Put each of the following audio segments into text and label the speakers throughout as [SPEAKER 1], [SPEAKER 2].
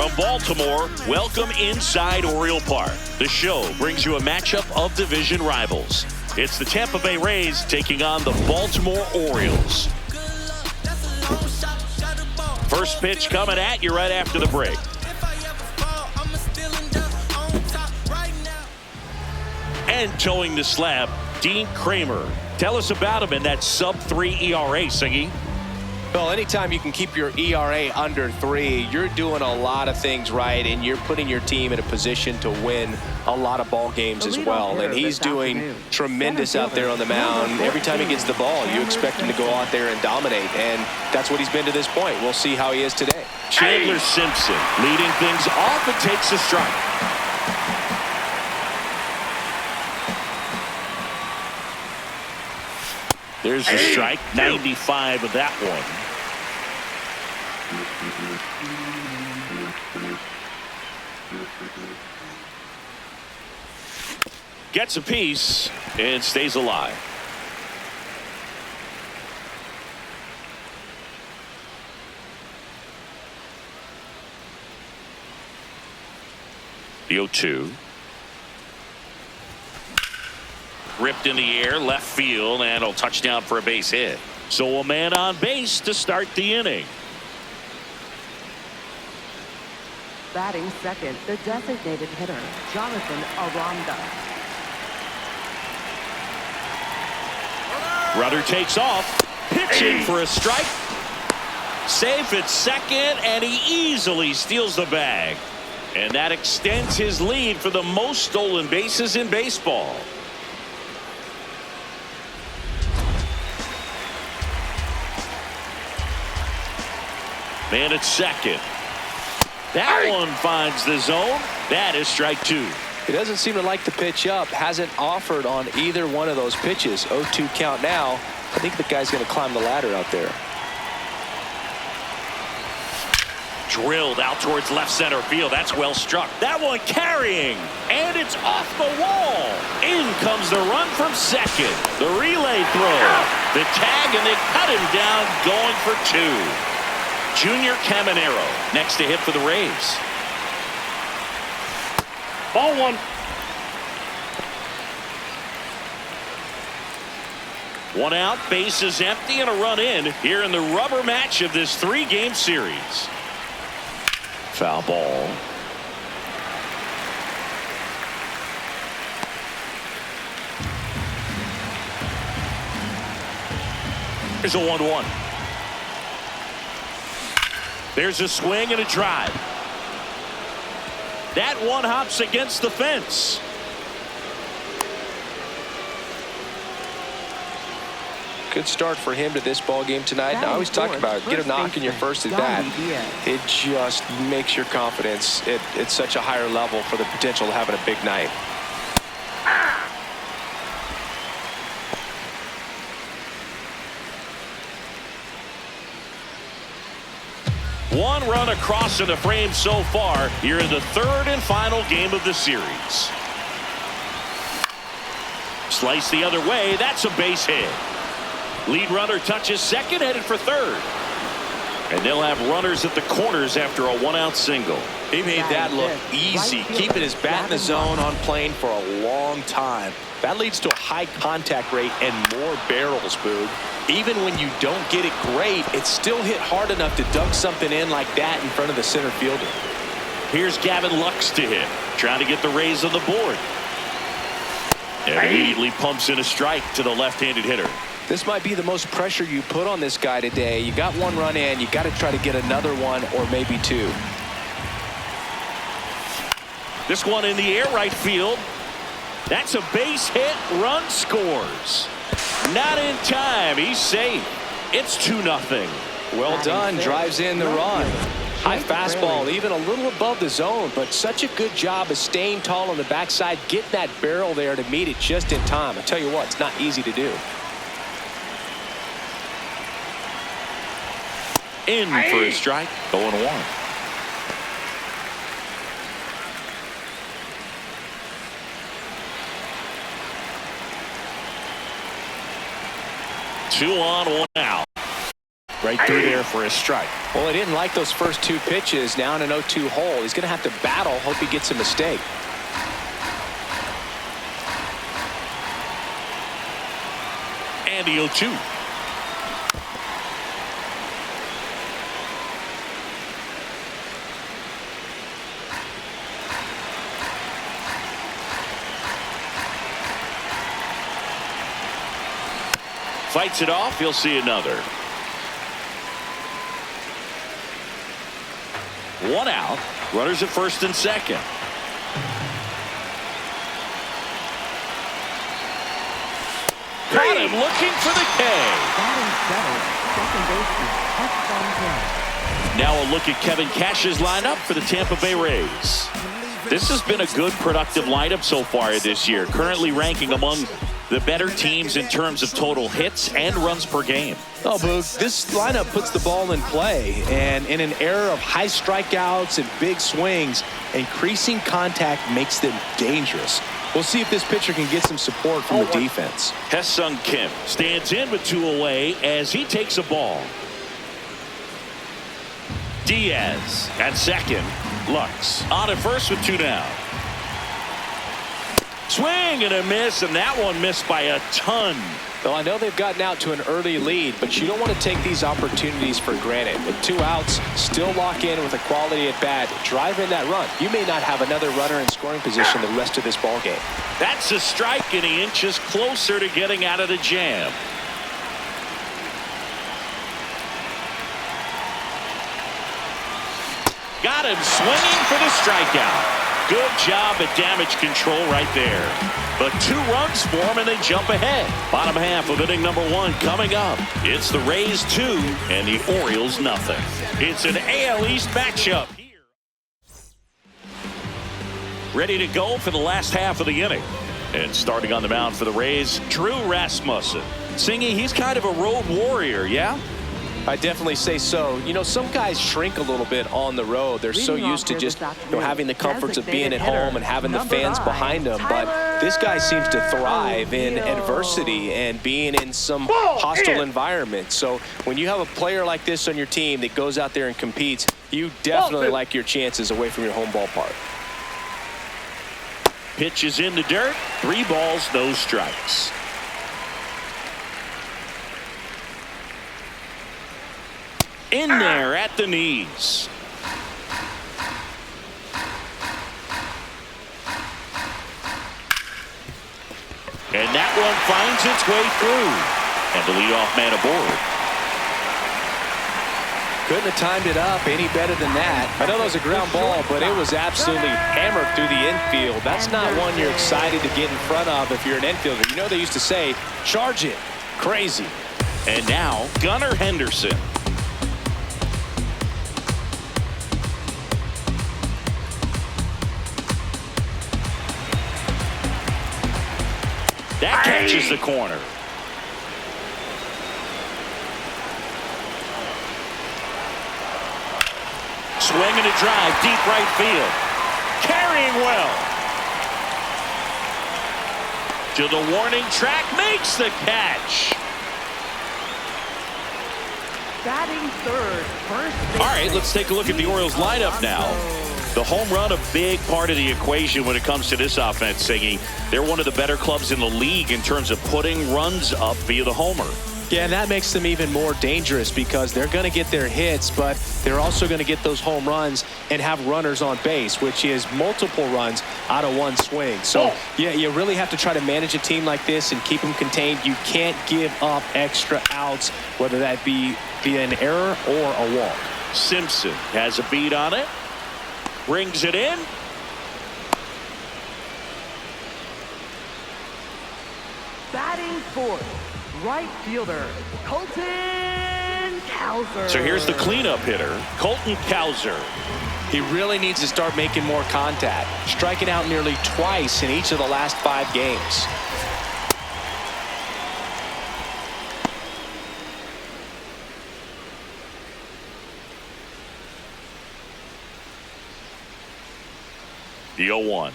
[SPEAKER 1] From Baltimore, welcome inside Oriole Park. The show brings you a matchup of division rivals. It's the Tampa Bay Rays taking on the Baltimore Orioles. First pitch coming at you right after the break. And towing the slab, Dean Kramer. Tell us about him in that sub-3 ERA, Singy.
[SPEAKER 2] Well, anytime you can keep your ERA under 3, you're doing a lot of things right, and you're putting your team in a position to win a lot of ball games as well. And he's doing tremendous out there on the mound. Every time he gets the ball, you expect him to go out there and dominate, and that's what he's been to this point. We'll see how he is today.
[SPEAKER 1] Chandler Simpson leading things off and takes a strike. There's a strike, 95 of that one. Gets a piece and stays alive. The 0-2. Ripped in the air, left field, and a touchdown for a base hit. So a man on base to start the inning.
[SPEAKER 3] Batting second, the designated hitter, Jonathan Aranda.
[SPEAKER 1] Runner takes off, pitching for a strike. Safe at second, and he easily steals the bag. And that extends his lead for the most stolen bases in baseball. Man at second. That one finds the zone. That is strike 2.
[SPEAKER 2] He doesn't seem to like the pitch up. Hasn't offered on either one of those pitches. 0-2 count now. I think the guy's going to climb the ladder out there.
[SPEAKER 1] Drilled out towards left center field. That's well struck. That one carrying. And it's off the wall. In comes the run from second. The relay throw. The tag, and they cut him down going for 2. Junior Caminero next to hit for the Rays. Ball 1. One out, base is empty, and a run in here in the rubber match of this 3-game series. Foul ball. Here's a 1-1. There's a swing and a drive. That one hops against the fence.
[SPEAKER 2] Good start for him to this ball game tonight. And I always talk about get a knock in your first at bat. It just makes your confidence at such a higher level for the potential of having a big night.
[SPEAKER 1] One run across in the frame so far here in the 3rd and final game of the series. Slice the other way. That's a base hit. Lead runner touches second, headed for 3rd. And they'll have runners at the corners after a 1-out single.
[SPEAKER 2] He made that look easy, keeping his bat in the zone on plane for a long time. That leads to a high contact rate and more barrels, Boog. Even when you don't get it great, it's still hit hard enough to dunk something in like that in front of the center fielder.
[SPEAKER 1] Here's Gavin Lux to hit, trying to get the Rays on the board. And immediately pumps in a strike to the left-handed hitter.
[SPEAKER 2] This might be the most pressure you put on this guy today. You got one run in, you got to try to get another one or maybe 2.
[SPEAKER 1] This one in the air, right field. That's a base hit. Run scores. Not in time. He's safe. It's 2-0.
[SPEAKER 2] Well done. Drives in the run. High fastball, even a little above the zone, but such a good job of staying tall on the backside, getting that barrel there to meet it just in time. I tell you what, it's not easy to do.
[SPEAKER 1] In for a strike. 0-1. Two on, 1 out. Right through there for a strike.
[SPEAKER 2] Well, he didn't like those first 2 pitches. Now in an 0-2 hole. He's going to have to battle. Hope he gets a mistake.
[SPEAKER 1] And the 0-2. Fights it off. He'll see another. 1 out. Runners at first and second. Got him looking for the K. Now a look at Kevin Cash's lineup for the Tampa Bay Rays. This has been a good, productive lineup so far this year. Currently ranking among the better teams in terms of total hits and runs per game.
[SPEAKER 2] Oh, Boog, this lineup puts the ball in play. And in an era of high strikeouts and big swings, increasing contact makes them dangerous. We'll see if this pitcher can get some support from the defense.
[SPEAKER 1] Hesung Kim stands in with 2 away as he takes a ball. Diaz at second. Lux on at first with 2 down. Swing and a miss, and that one missed by a ton.
[SPEAKER 2] Well, I know they've gotten out to an early lead, but you don't want to take these opportunities for granted. With 2 outs, still lock in with a quality at bat. Drive in that run. You may not have another runner in scoring position the rest of this ball game.
[SPEAKER 1] That's a strike, and he inches closer to getting out of the jam. Got him swinging for the strikeout. Good job at damage control right there. But 2 runs for him, and they jump ahead. Bottom half of inning number 1 coming up. It's the Rays 2 and the Orioles nothing. It's an AL East matchup here. Ready to go for the last half of the inning. And starting on the mound for the Rays, Drew Rasmussen. Singy, he's kind of a road warrior, yeah?
[SPEAKER 2] I definitely say so. You know, some guys shrink a little bit on the road. They're so used to just having the comforts of being at home and having the fans behind them. But this guy seems to thrive in adversity and being in some hostile environment. So when you have a player like this on your team that goes out there and competes, you definitely like your chances away from your home ballpark.
[SPEAKER 1] Pitch is in the dirt. 3 balls, no strikes. In there at the knees. And that one finds its way through. And the leadoff man aboard.
[SPEAKER 2] Couldn't have timed it up any better than that. I know that was a ground ball, but it was absolutely hammered through the infield. That's not one you're excited to get in front of if you're an infielder. You know they used to say, charge it. Crazy.
[SPEAKER 1] And now, Gunnar Henderson. That catches the corner. Swing and a drive, deep right field. Carrying well. To the warning track, makes the catch.
[SPEAKER 3] Batting third, first.
[SPEAKER 1] All right, let's take a look at the Orioles lineup now. The home run, a big part of the equation when it comes to this offense, Siggy. They're one of the better clubs in the league in terms of putting runs up via the homer.
[SPEAKER 2] Yeah, and that makes them even more dangerous because they're going to get their hits, but they're also going to get those home runs and have runners on base, which is multiple runs out of one swing. So, yeah, you really have to try to manage a team like this and keep them contained. You can't give up extra outs, whether that be via an error or a walk.
[SPEAKER 1] Simpson has a beat on it. Brings it in.
[SPEAKER 3] Batting fourth, right fielder, Colton Cowser.
[SPEAKER 1] So here's the cleanup hitter, Colton Cowser.
[SPEAKER 2] He really needs to start making more contact, striking out nearly twice in each of the last 5 games.
[SPEAKER 1] The 0-1.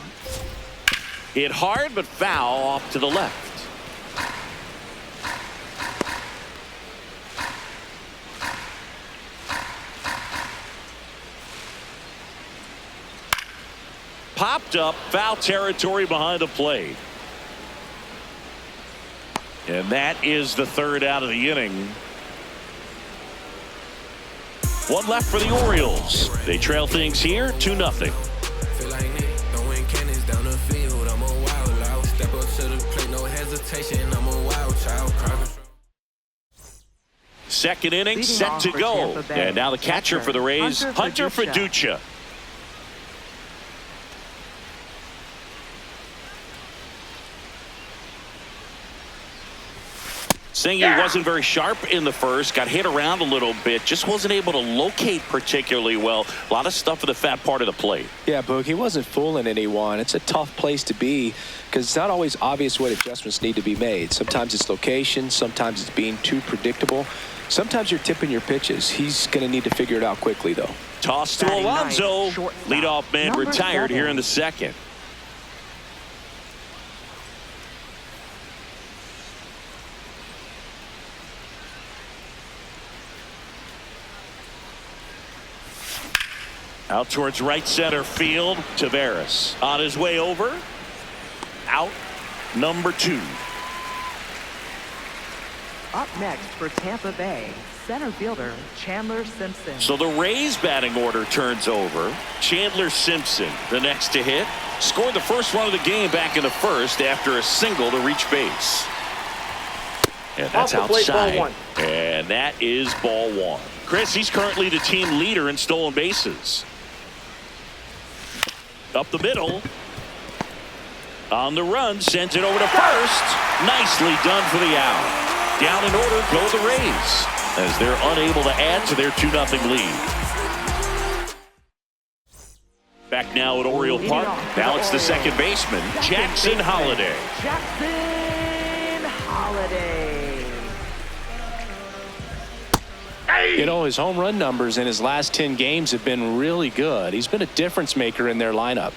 [SPEAKER 1] Hit hard but foul off to the left. popped up, foul territory behind the plate. And that is the third out of the inning. One left for the Orioles. They trail things here 2-0. Second inning set to go. And now the catcher for the Rays, Hunter Fiducia. Singy wasn't very sharp in the first, got hit around a little bit, just wasn't able to locate particularly well. A lot of stuff in the fat part of the plate.
[SPEAKER 2] Yeah, Boog, he wasn't fooling anyone. It's a tough place to be because it's not always obvious what adjustments need to be made. Sometimes it's location, sometimes it's being too predictable. Sometimes you're tipping your pitches. He's going to need to figure it out quickly, though.
[SPEAKER 1] Toss to Alonso. Leadoff man retired here in the second. Out towards right center field. Taveras on his way over. Out number 2.
[SPEAKER 3] Up next for Tampa Bay, center fielder Chandler Simpson.
[SPEAKER 1] So the Rays batting order turns over. Chandler Simpson, the next to hit, scored the first run of the game back in the first after a single to reach base. And that's outside. And that is ball 1. Chris, he's currently the team leader in stolen bases. Up the middle. On the run, sends it over to first. Nicely done for the out. Down in order go the Rays as they're unable to add to their 2-0 lead. Back now at Oriole Park. Now it's the second baseman, Jackson Holliday.
[SPEAKER 3] Jackson Holliday.
[SPEAKER 2] You know, his home run numbers in his last 10 games have been really good. He's been a difference maker in their lineup.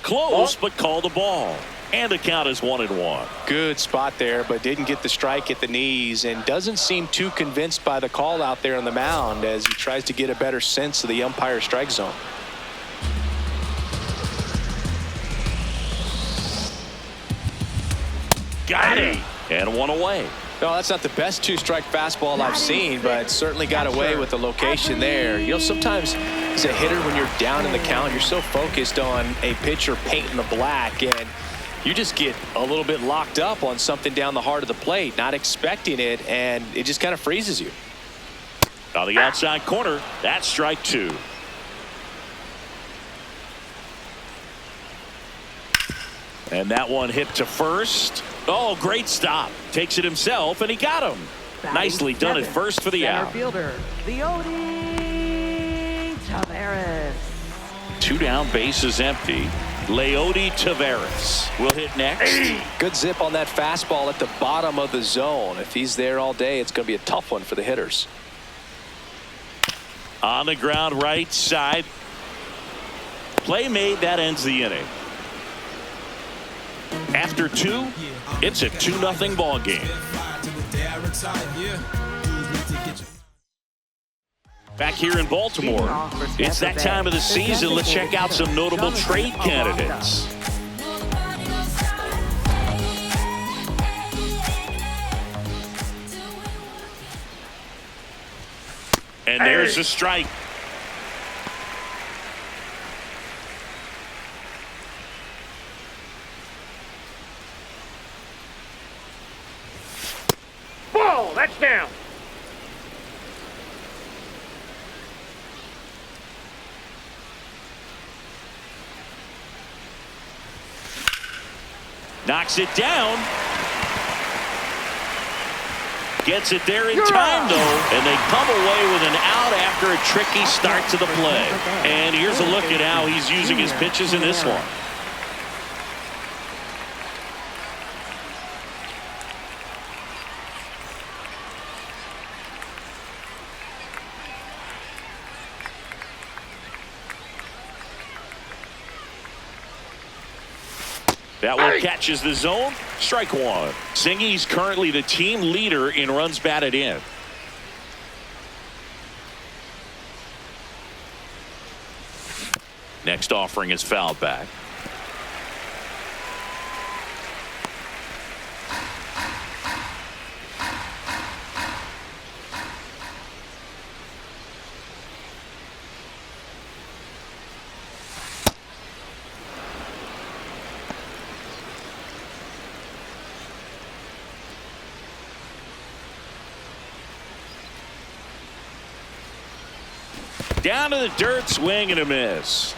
[SPEAKER 1] Close, but called the ball. And the count is 1-1.
[SPEAKER 2] Good spot there, but didn't get the strike at the knees and doesn't seem too convinced by the call out there on the mound as he tries to get a better sense of the umpire strike zone.
[SPEAKER 1] Got it. And one away.
[SPEAKER 2] No, that's not the best 2-strike fastball I've seen, but certainly got away with the location there. You know, sometimes as a hitter, when you're down in the count, you're so focused on a pitcher painting the black, and you just get a little bit locked up on something down the heart of the plate, not expecting it, and it just kind of freezes you.
[SPEAKER 1] On the outside corner, that's strike 2. And that one hit to first. Oh, great stop. Takes it himself, and he got him. Nicely done at first for the out.
[SPEAKER 3] Fielder, Leody Taveras.
[SPEAKER 1] 2 down, bases empty. Leody Taveras will hit next.
[SPEAKER 2] Good zip on that fastball at the bottom of the zone. If he's there all day, it's going to be a tough one for the hitters.
[SPEAKER 1] On the ground, right side. Play made, that ends the inning. After 2, it's a 2-0 ball game. Back here in Baltimore, it's that time of the season. Let's check out some notable trade candidates. And there's a strike.
[SPEAKER 4] Ball, that's down.
[SPEAKER 1] Knocks it down. Gets it there in time, though, and they come away with an out after a tricky start to the play. And here's a look at how he's using his pitches in this one. That one catches the zone. Strike 1. Singy's currently the team leader in runs batted in. Next offering is fouled back. Down to the dirt, swing and a miss.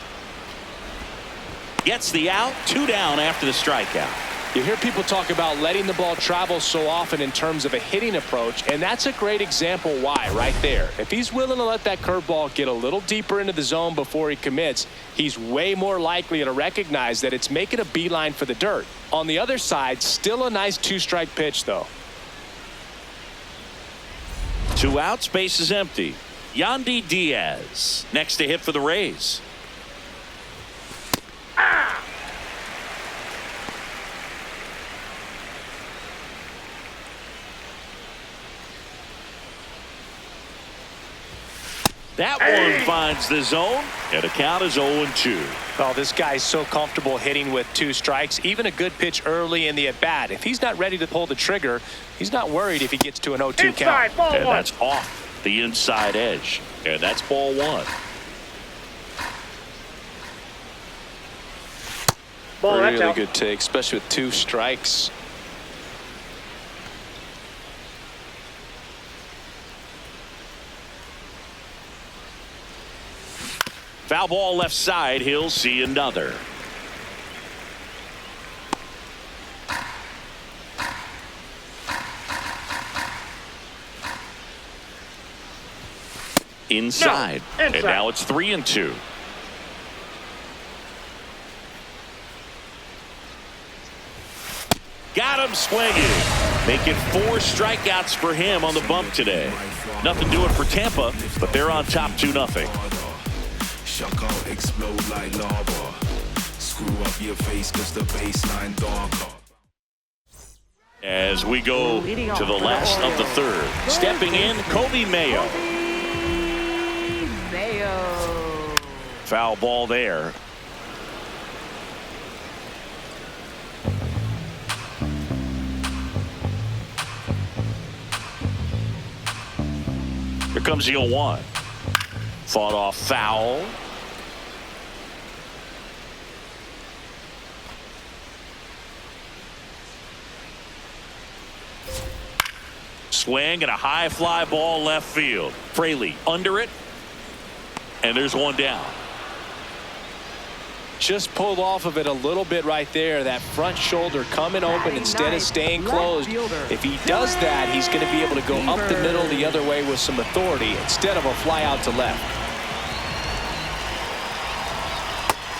[SPEAKER 1] Gets the out, 2 down after the strikeout.
[SPEAKER 2] You hear people talk about letting the ball travel so often in terms of a hitting approach, and that's a great example why right there. If he's willing to let that curveball get a little deeper into the zone before he commits, he's way more likely to recognize that it's making a beeline for the dirt. On the other side, still a nice 2-strike pitch, though.
[SPEAKER 1] 2 outs, base is empty. Yandy Diaz next to hit for the Rays. That one finds the zone, and the count is 0-2.
[SPEAKER 2] Oh, this guy's so comfortable hitting with 2 strikes. Even a good pitch early in the at-bat. If he's not ready to pull the trigger, he's not worried if he gets to an 0-2 count.
[SPEAKER 1] And that's off the inside edge, and that's ball 1.
[SPEAKER 2] Really good take, especially with 2 strikes.
[SPEAKER 1] Foul ball left side. He'll see another. Inside. And now it's 3-2. Got him swinging. Making 4 strikeouts for him on the bump today. Nothing doing for Tampa, but they're on top 2-0.
[SPEAKER 5] Shock out, explode like lava. Screw up your face cause the baseline darker.
[SPEAKER 1] As we go to the last of the third. Stepping in, Kobe Mayo. Foul ball there. Here comes the 0-1. Fought off foul. Swing and a high fly ball left field. Fraley under it. And there's 1 down.
[SPEAKER 2] Just pulled off of it a little bit right there. That front shoulder coming open instead of staying closed. If he does that, he's going to be able to go up the middle the other way with some authority instead of a fly out to left.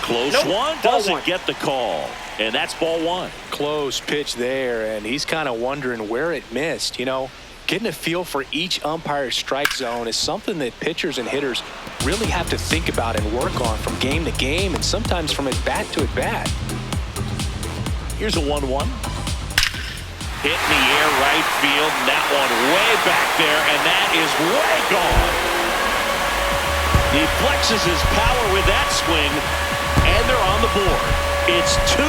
[SPEAKER 1] Close one, doesn't get the call. And that's ball 1.
[SPEAKER 2] Close pitch there, and he's kind of wondering where it missed. You know, getting a feel for each umpire's strike zone is something that pitchers and hitters really have to think about and work on from game to game and sometimes from at bat to at bat.
[SPEAKER 1] Here's a 1-1. Hit in the air right field. And that one way back there, and that is way gone. He flexes his power with that swing, and they're on the board. It's 2-1.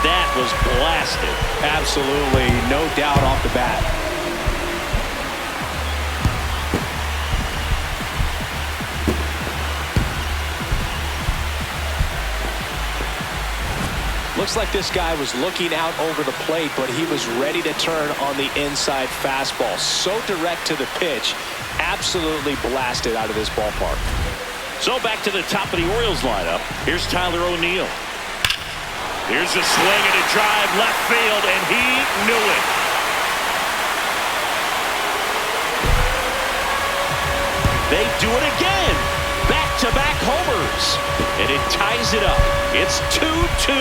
[SPEAKER 1] That was blasted.
[SPEAKER 2] Absolutely, no doubt off the bat. Looks like this guy was looking out over the plate, but he was ready to turn on the inside fastball. So direct to the pitch, absolutely blasted out of this ballpark.
[SPEAKER 1] So back to the top of the Orioles lineup. Here's Tyler O'Neill. Here's a swing and a drive left field, and he knew it. They do it again. Back-to-back homers. And it ties it up. It's 2-2.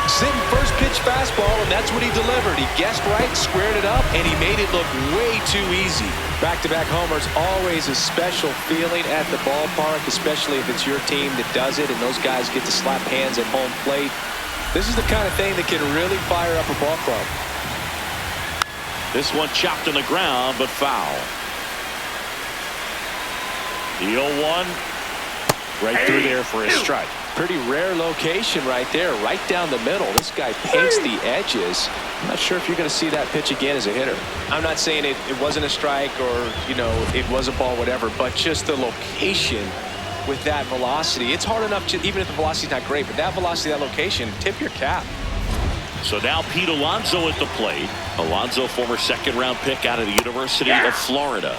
[SPEAKER 2] Sitting first pitch fastball, and that's what he delivered. He guessed right, squared it up, and he made it look way too easy. Back-to-back homers, always a special feeling at the ballpark, especially if it's your team that does it, and those guys get to slap hands at home plate. This is the kind of thing that can really fire up a ball club.
[SPEAKER 1] This one chopped on the ground, but foul. The 0-1.
[SPEAKER 2] Right through there for a strike. Pretty rare location right there, right down the middle. This guy paints the edges. I'm not sure if you're going to see that pitch again as a hitter. I'm not saying it wasn't a strike or, you know, it was a ball, whatever, but just the location with that velocity. It's hard enough to, even if the velocity's not great, but that velocity, that location, tip your cap.
[SPEAKER 1] So now Pete Alonso at the plate. Alonso, former second-round pick out of the University of Florida.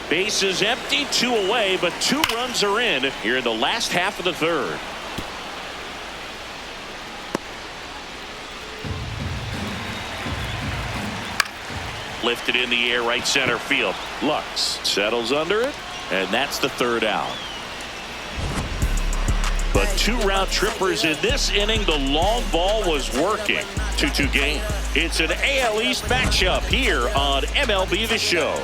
[SPEAKER 1] Bases empty, 2 away, but 2 runs are in here in the last half of the third. Lifted in the air, right center field. Lux settles under it, and that's the third out. But 2 round trippers in this inning. The long ball was working. 2-2 game. It's an AL East matchup here on MLB The Show.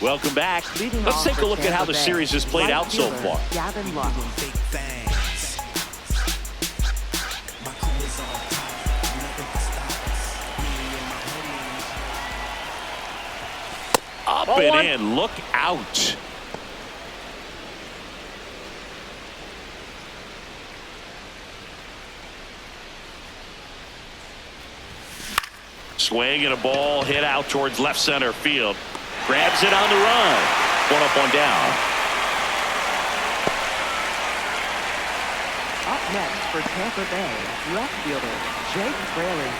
[SPEAKER 1] Welcome back. Let's take a look at how the series has played out so far. Up and in. Look out. Swing and a ball hit out towards left center field. Grabs it on the run. 1 up, 1 down.
[SPEAKER 3] Up next for Tampa Bay, left fielder Jake Fraley.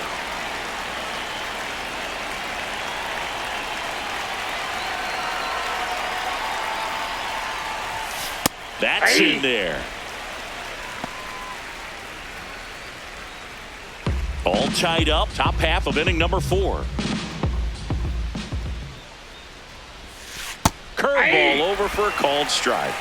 [SPEAKER 1] That's in there. All tied up. Top half of inning number 4. Curveball over for a called strike.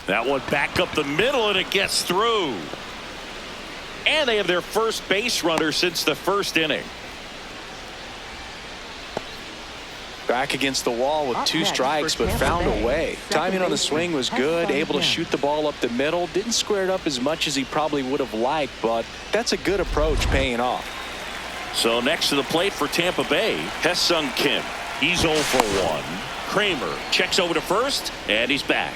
[SPEAKER 1] That one back up the middle, and it gets through. And they have their first base runner since the first inning.
[SPEAKER 2] Back against the wall with 2 strikes, but found a way. Timing on the swing was good, able to shoot the ball up the middle. Didn't square it up as much as he probably would have liked, but that's a good approach paying off.
[SPEAKER 1] So next to the plate for Tampa Bay, Hesung Kim. He's 0 for 1. Kramer checks over to first, and he's back.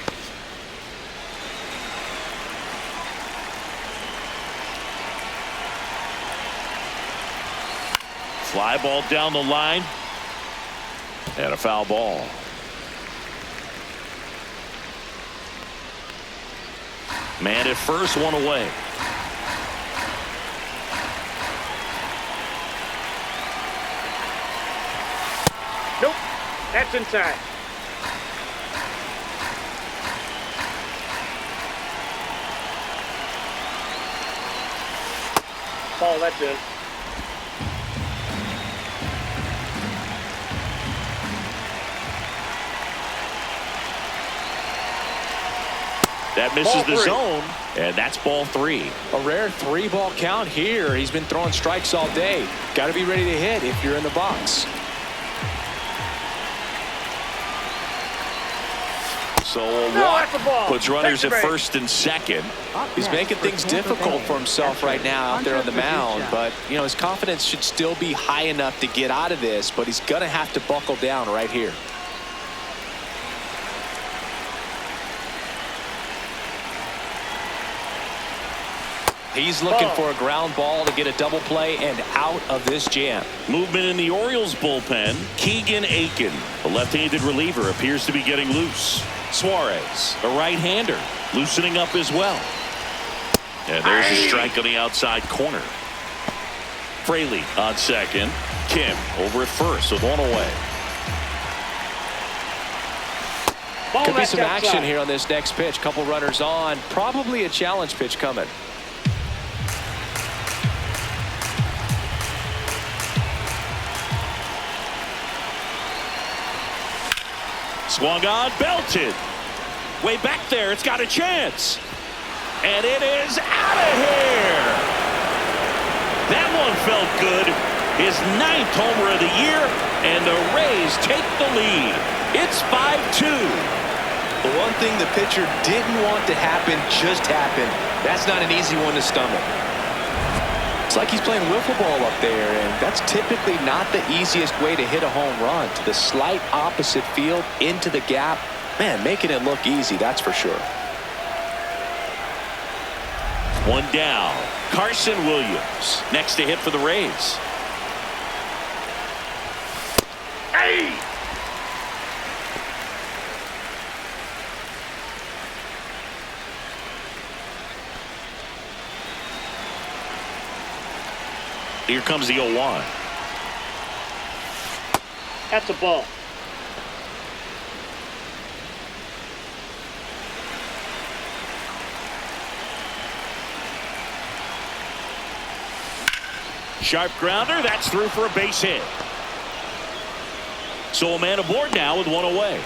[SPEAKER 1] Fly ball down the line. And a foul ball. Man at first, 1 away.
[SPEAKER 4] Nope. That's inside. Ball, that's in.
[SPEAKER 1] That misses the zone, and that's ball 3.
[SPEAKER 2] A rare 3-ball count here. He's been throwing strikes all day. Got to be ready to hit if you're in the box.
[SPEAKER 1] So a walk puts runners at first and second.
[SPEAKER 2] He's making things difficult for himself right now out there on the mound, but you know his confidence should still be high enough to get out of this, but he's gonna have to buckle down right here. He's looking for a ground ball to get a double play and out of this jam.
[SPEAKER 1] Movement in the Orioles bullpen. Keegan Aiken, a left-handed reliever, appears to be getting loose. Suarez, a right-hander, loosening up as well. And there's a strike on the outside corner. Fraley on second. Kim over at first with 1 away.
[SPEAKER 2] Could be some action here on this next pitch. Couple runners on. Probably a challenge pitch coming.
[SPEAKER 1] Swung on, belted. Way back there, it's got a chance. And it is out of here. That one felt good. His 9th homer of the year, and the Rays take the lead. It's 5-2.
[SPEAKER 2] The one thing the pitcher didn't want to happen just happened. That's not an easy one to stomach. It's like he's playing wiffle ball up there, and that's typically not the easiest way to hit a home run. To the slight opposite field, into the gap. Man, making it look easy, that's for sure.
[SPEAKER 1] One down. Carson Williams next to hit for the Rays.
[SPEAKER 4] Hey!
[SPEAKER 1] Here comes the 0-1.
[SPEAKER 4] That's a ball.
[SPEAKER 1] Sharp grounder. That's through for a base hit. So a man aboard now with one away.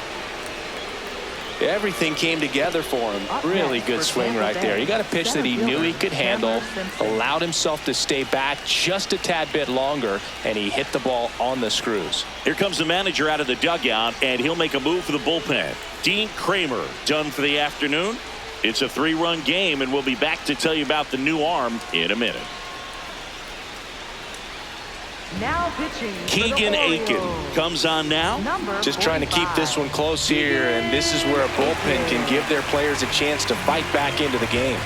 [SPEAKER 2] Everything came together for him. Really good swing right there. He got a pitch that he knew he could handle, allowed himself to stay back just a tad bit longer, and he hit the ball on the screws.
[SPEAKER 1] Here comes the manager out of the dugout, and he'll make a move for the bullpen. Dean Kramer done for the afternoon. It's a 3-run game, and we'll be back to tell you about the new arm in a minute.
[SPEAKER 3] Now pitching.
[SPEAKER 1] Keegan Aiken comes on now.
[SPEAKER 2] Just trying to keep this one close here, and this is where a bullpen can give their players a chance to fight back into the game.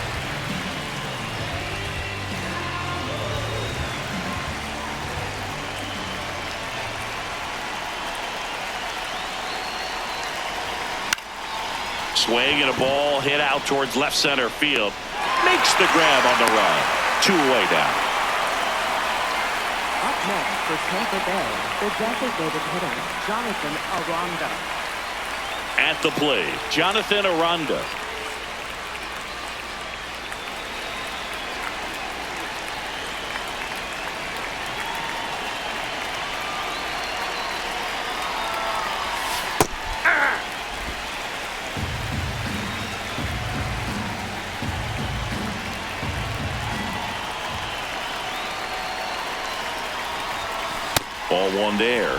[SPEAKER 1] Swing and a ball hit out towards left center field. Makes the grab on the run. 2 away now.
[SPEAKER 3] Up next for Tampa Bay, the designated hitter, Jonathan Aranda.
[SPEAKER 1] At the plate, Jonathan Aranda. Ball 1 there.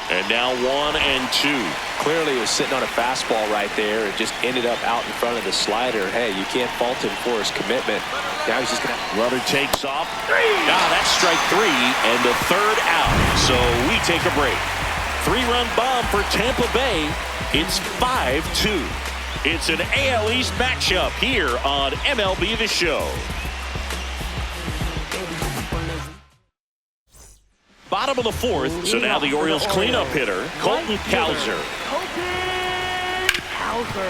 [SPEAKER 1] And now 1 and 2.
[SPEAKER 2] Clearly he was sitting on a fastball right there. It just ended up out in front of the slider. Hey, you can't fault him for his commitment. Now he's just going to...
[SPEAKER 1] Runner takes off. That's strike 3 and the 3rd out. So we take a break. 3-run bomb for Tampa Bay. It's 5-2. It's an AL East matchup here on MLB The Show. Bottom of the 4th, so now the Orioles cleanup hitter, Colton Cowser.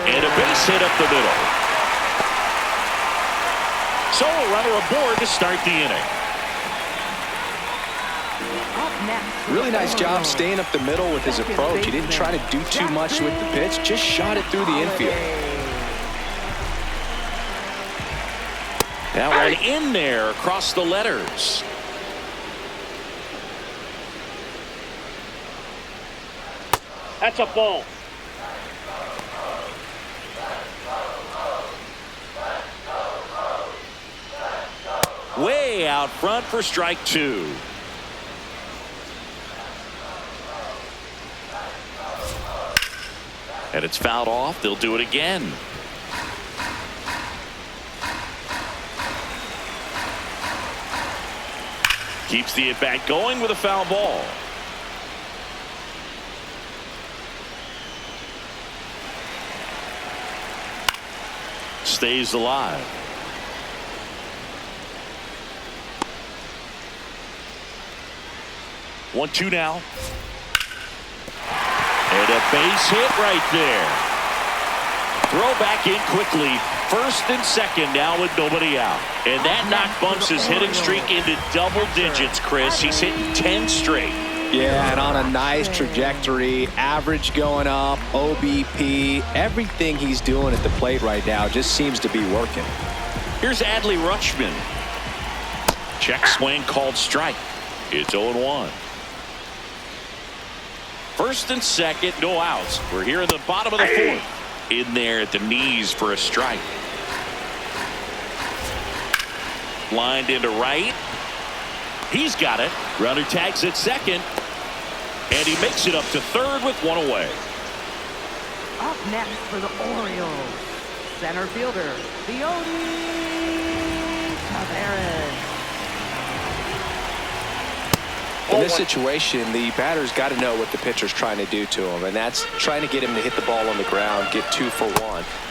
[SPEAKER 1] And a base hit up the middle. So a runner aboard to start the inning.
[SPEAKER 2] Really nice job staying up the middle with his approach. He didn't try to do too much with the pitch, just shot it through the infield.
[SPEAKER 1] That one in there across the letters.
[SPEAKER 4] That's a ball.
[SPEAKER 1] Way out front for strike 2. And it's fouled off. They'll do it again. Keeps the at-bat going with a foul ball. Stays alive. One, 2 now. And a base hit right there. Throw back in quickly. 1st and 2nd now with nobody out. And that knock bumps his hitting streak into double digits, Chris. He's hitting 10 straight.
[SPEAKER 2] Yeah, and on a nice trajectory. Average going up, OBP. Everything he's doing at the plate right now just seems to be working.
[SPEAKER 1] Here's Adley Rutschman. Check swing called strike. It's 0-1. 1st and 2nd, no outs. We're here in the bottom of the 4th. In there at the knees for a strike. Lined into right. He's got it. Runner tags at second. And he makes it up to third with one away.
[SPEAKER 3] Up next for the Orioles, center fielder, Taveras.
[SPEAKER 2] In this situation, the batter's got to know what the pitcher's trying to do to him, and that's trying to get him to hit the ball on the ground, get 2 for 1. You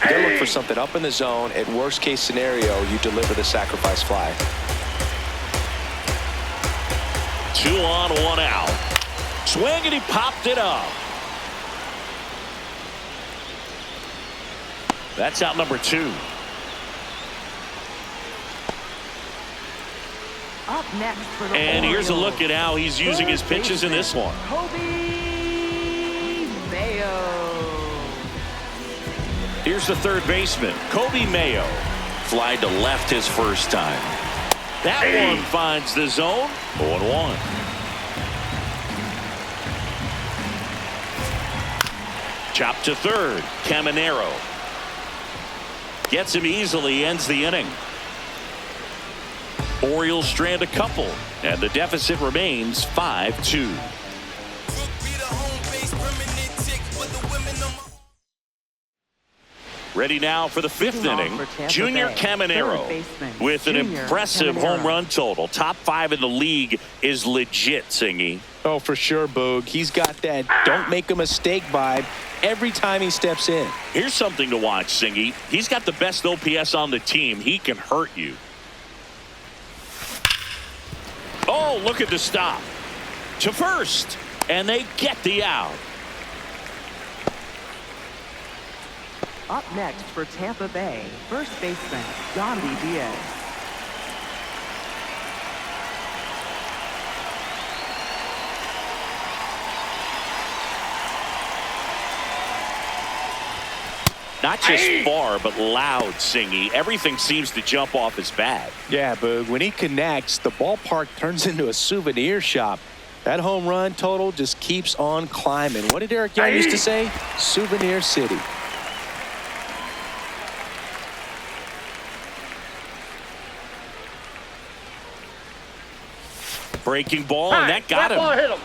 [SPEAKER 2] got to look for something up in the zone. At worst case scenario, you deliver the sacrifice fly.
[SPEAKER 1] 2 on, 1 out. Swing, and he popped it up. That's out number 2.
[SPEAKER 3] Up next for the
[SPEAKER 1] And
[SPEAKER 3] Orioles,
[SPEAKER 1] here's a look at how he's using his pitches in this one. Here's the third baseman, Kobe Mayo. Fly to left his first time. That one finds the zone. 0-1. Chop to third, Caminero. Gets him easily, ends the inning. Orioles strand a couple, and the deficit remains 5-2. Ready now for the 5th inning, Junior Caminero with an impressive home run total. Top 5 in the league is legit, Singy.
[SPEAKER 2] Oh, for sure, Boog. He's got that don't make a mistake vibe every time he steps in.
[SPEAKER 1] Here's something to watch, Singy. He's got the best OPS on the team. He can hurt you. Oh, look at the stop. To first, and they get the out.
[SPEAKER 3] Up next for Tampa Bay, first baseman, Yandy Diaz.
[SPEAKER 1] Not just far, but loud, Singy. Everything seems to jump off his bat.
[SPEAKER 2] Yeah, Boog. When he connects, the ballpark turns into a souvenir shop. That home run total just keeps on climbing. What did Eric Young used to say? Souvenir City.
[SPEAKER 1] Breaking ball, and that got him.
[SPEAKER 4] Hit him.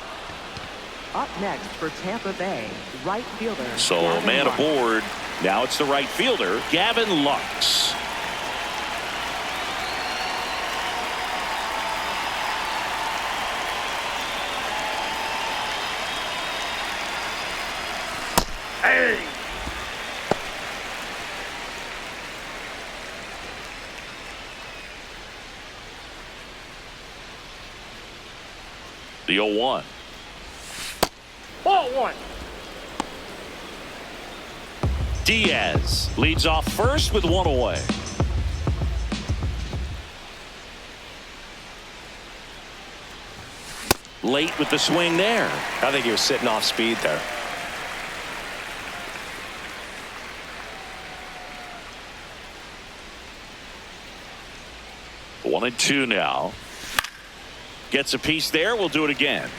[SPEAKER 3] Up next for Tampa Bay, right fielder.
[SPEAKER 1] So
[SPEAKER 3] Gavin
[SPEAKER 1] man
[SPEAKER 3] Lux.
[SPEAKER 1] aboard. Now it's the right fielder, Gavin Lux.
[SPEAKER 4] Hey.
[SPEAKER 1] The 0-1.
[SPEAKER 4] Ball 1.
[SPEAKER 1] Diaz leads off first with 1 away. Late with the swing there.
[SPEAKER 2] I think he was sitting off speed there.
[SPEAKER 1] One and 2 now. Gets a piece there. We'll do it again.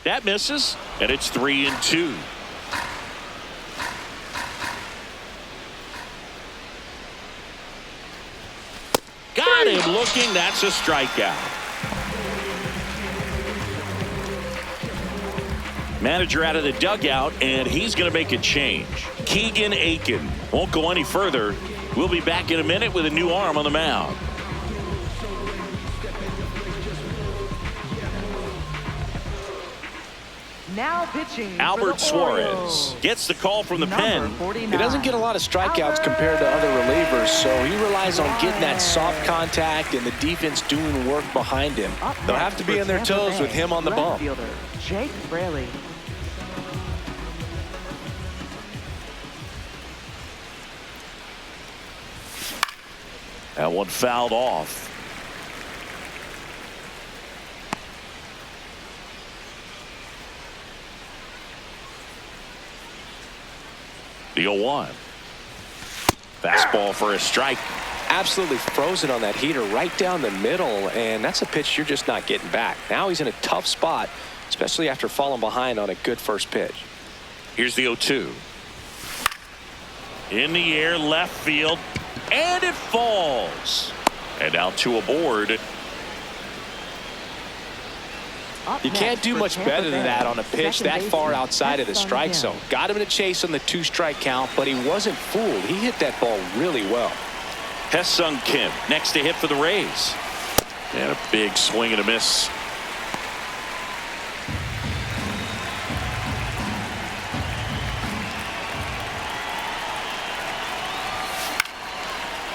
[SPEAKER 1] That misses, and it's 3-2. Got him looking. That's a strikeout. Manager out of the dugout, and he's going to make a change. Keegan Aiken won't go any further. We'll be back in a minute with a new arm on the mound.
[SPEAKER 3] Now pitching
[SPEAKER 1] Albert
[SPEAKER 3] for the Orioles.
[SPEAKER 1] Suarez gets the call from the
[SPEAKER 3] Number
[SPEAKER 1] pen.
[SPEAKER 3] 49.
[SPEAKER 2] He doesn't get a lot of strikeouts compared to other relievers, so he relies on getting that soft contact and the defense doing work behind him.
[SPEAKER 3] Up
[SPEAKER 2] They'll
[SPEAKER 3] next
[SPEAKER 2] have to be
[SPEAKER 3] for
[SPEAKER 2] on their
[SPEAKER 3] Tampa
[SPEAKER 2] toes
[SPEAKER 3] Bay,
[SPEAKER 2] with him on the
[SPEAKER 3] left
[SPEAKER 2] bump.
[SPEAKER 3] Fielder, Jake Fraley.
[SPEAKER 1] That one fouled off. The 0-1. Fastball for a strike.
[SPEAKER 2] Absolutely frozen on that heater right down the middle, and that's a pitch you're just not getting back. Now he's in a tough spot, especially after falling behind on a good first pitch.
[SPEAKER 1] Here's the 0-2. In the air, left field, and it falls. And out to a board.
[SPEAKER 2] You can't do much better than that on a pitch that far outside of the strike zone. Got him in a chase on the 2-strike count, but he wasn't fooled. He hit that ball really well.
[SPEAKER 1] Hesung Kim next to hit for the Rays. And a big swing and a miss.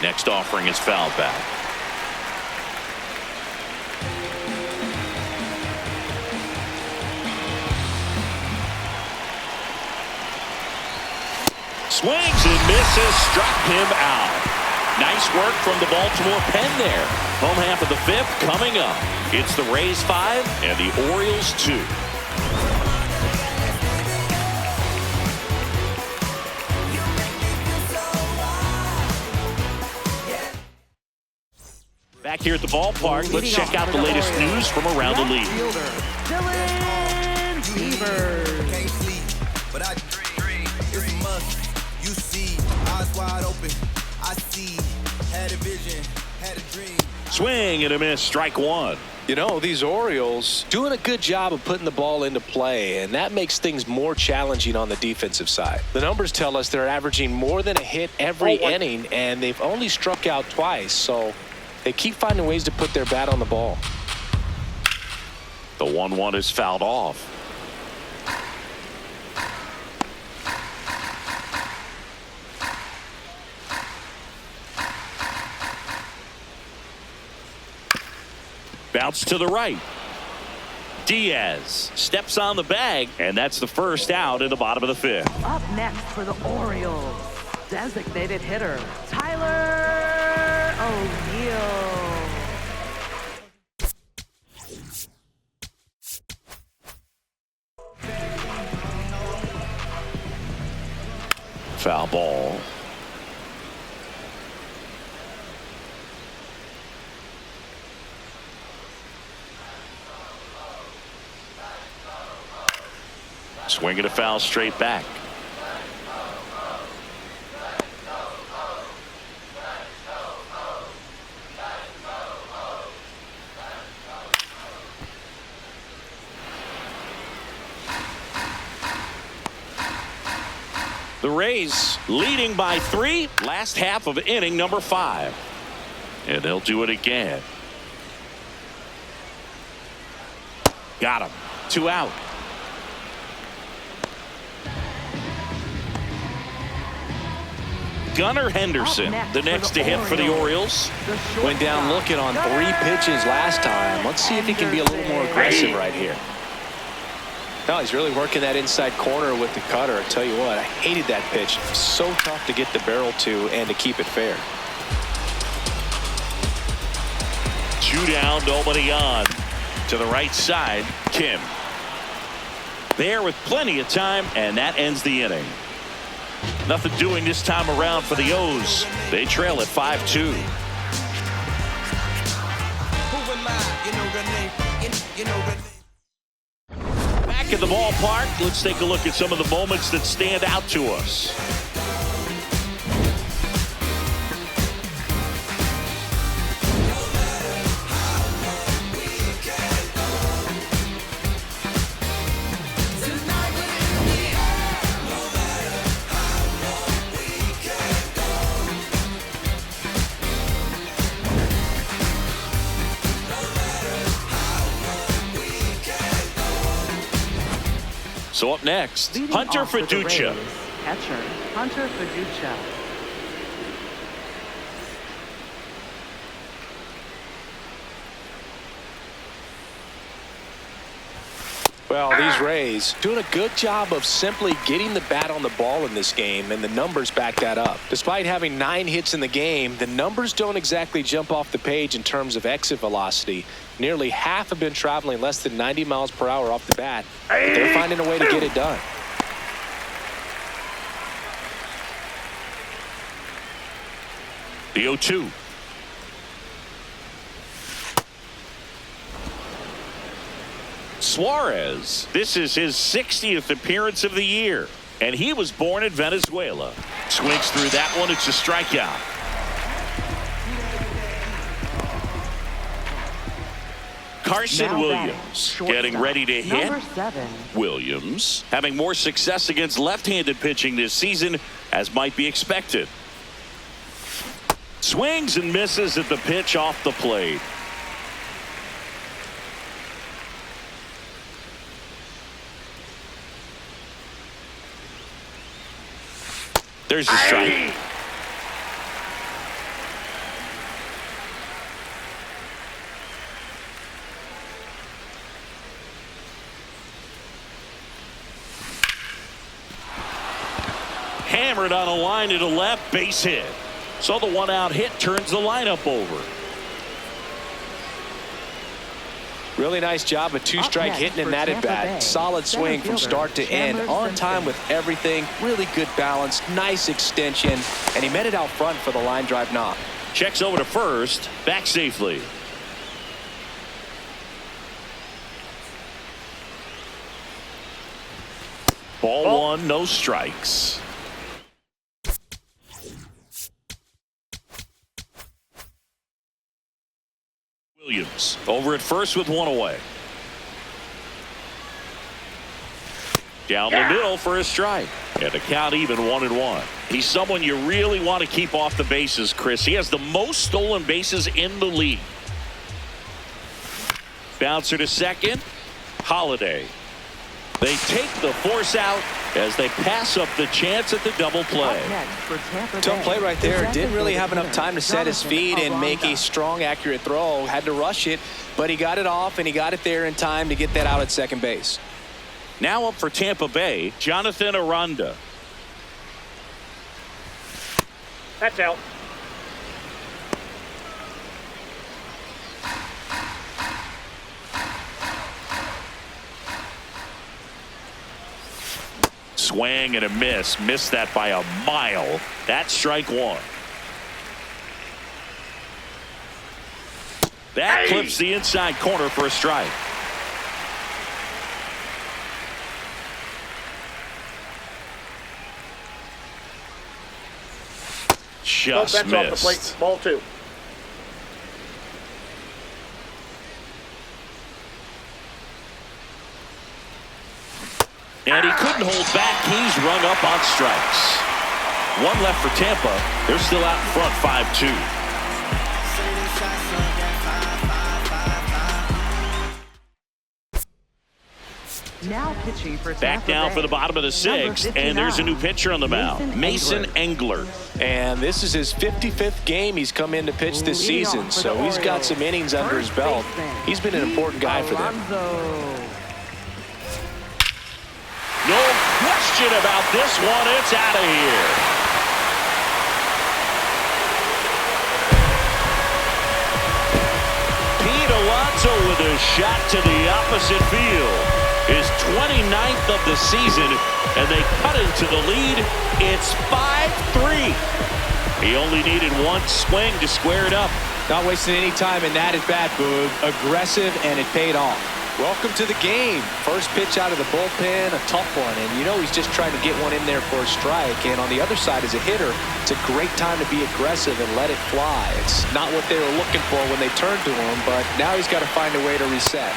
[SPEAKER 1] Next offering is fouled back. Swings and misses, struck him out. Nice work from the Baltimore pen there. Home half of the 5th coming up. It's the Rays 5 and the Orioles 2. Back here at the ballpark, let's check out the latest news from around the league.
[SPEAKER 3] Dylan Beavers.
[SPEAKER 6] Can't sleep, but I dream. It's a must. You see, eyes wide open. I see. Had a vision, had a dream.
[SPEAKER 1] Swing and a miss, strike 1.
[SPEAKER 2] You know, these Orioles doing a good job of putting the ball into play, and that makes things more challenging on the defensive side. The numbers tell us they're averaging more than a hit every inning, and they've only struck out twice, so they keep finding ways to put their bat on the ball.
[SPEAKER 1] The 1-1 is fouled off. Bounce to the right. Diaz steps on the bag, and that's the first out in the bottom of the 5th.
[SPEAKER 3] Up next for the Orioles, designated hitter, Tyler O'Neill.
[SPEAKER 1] Foul ball. Swinging a foul straight back. The Rays leading by 3, last half of inning number 5. And they'll do it again. Got him. 2 out. Gunnar Henderson, the next to hit for the Orioles.
[SPEAKER 2] Went down looking on 3 pitches last time. Let's see if he can be a little more aggressive right here. No, he's really working that inside corner with the cutter. I tell you what, I hated that pitch. So tough to get the barrel to and to keep it fair.
[SPEAKER 1] 2 down, nobody on. To the right side, Kim. There with plenty of time, and that ends the inning. Nothing doing this time around for the O's. They trail at 5-2. Back at the ballpark, let's take a look at some of the moments that stand out to us. So up next,
[SPEAKER 3] Leading
[SPEAKER 1] Hunter
[SPEAKER 3] off for the
[SPEAKER 1] Fiducia.
[SPEAKER 3] Rays, catcher, Hunter Fiducia.
[SPEAKER 2] Well, these Rays doing a good job of simply getting the bat on the ball in this game, and the numbers back that up. Despite having 9 hits in the game, the numbers don't exactly jump off the page in terms of exit velocity. Nearly half have been traveling less than 90 miles per hour off the bat. But they're finding a way to get it done.
[SPEAKER 1] The 0-2. Suarez, this is his 60th appearance of the year, and he was born in Venezuela. Swings through that one. It's a strikeout. Carson
[SPEAKER 3] Now
[SPEAKER 1] Williams
[SPEAKER 3] batting,
[SPEAKER 1] getting ready to hit.
[SPEAKER 3] Number 7.
[SPEAKER 1] Williams having more success against left-handed pitching this season, as might be expected. Swings and misses at the pitch off the plate. There's a strike. Hammered on a line to the left, base hit. So the one-out hit turns the lineup over.
[SPEAKER 2] Really nice job, a two-strike hitting in that at bat. Solid swing from start to end, on time with everything. Really good balance, nice extension, and he met it out front for the line drive knock.
[SPEAKER 1] Checks over to first, back safely. Ball one, no strikes. Williams over at first with one away. Down the middle for a strike. And a count even 1-1. He's someone you really want to keep off the bases, Chris. He has the most stolen bases in the league. Bouncer to second. Holiday. They take the force out as they pass up the chance at the double play.
[SPEAKER 2] Tough play right there. Didn't really have enough time to set his feet and make a strong, accurate throw. Had to rush it, but he got it off, and he got it there in time to get that out at second base.
[SPEAKER 1] Now up for Tampa Bay, Jonathan Aranda.
[SPEAKER 4] That's out.
[SPEAKER 1] Swing and a miss. Missed that by a mile. That's strike one. That clips the inside corner for a strike. Just
[SPEAKER 4] that's
[SPEAKER 1] missed.
[SPEAKER 4] off the plate. Ball two.
[SPEAKER 1] And he couldn't hold back. He's rung up on strikes. One left for Tampa. They're still out in front 5-2.
[SPEAKER 3] Now pitching for
[SPEAKER 1] Back down for the bottom of the sixth, and there's a new pitcher on the mound, Mason Engler.
[SPEAKER 2] And this is his 55th game he's come in to pitch this season, so he's got some innings under his belt. He's been an important guy for them.
[SPEAKER 1] No question about this one. It's out of here. Pete Alonso with a shot to the opposite field. His 29th of the season, and they cut into the lead. It's 5-3. He only needed one swing to square it up.
[SPEAKER 2] Not wasting any time in that at bat, Boog. Aggressive, and it paid off. Welcome to the game. First pitch out of the bullpen, a tough one. And you know he's just trying to get one in there for a strike. And on the other side, as a hitter, it's a great time to be aggressive and let it fly. It's not what they were looking for when they turned to him, but now he's got to find a way to reset.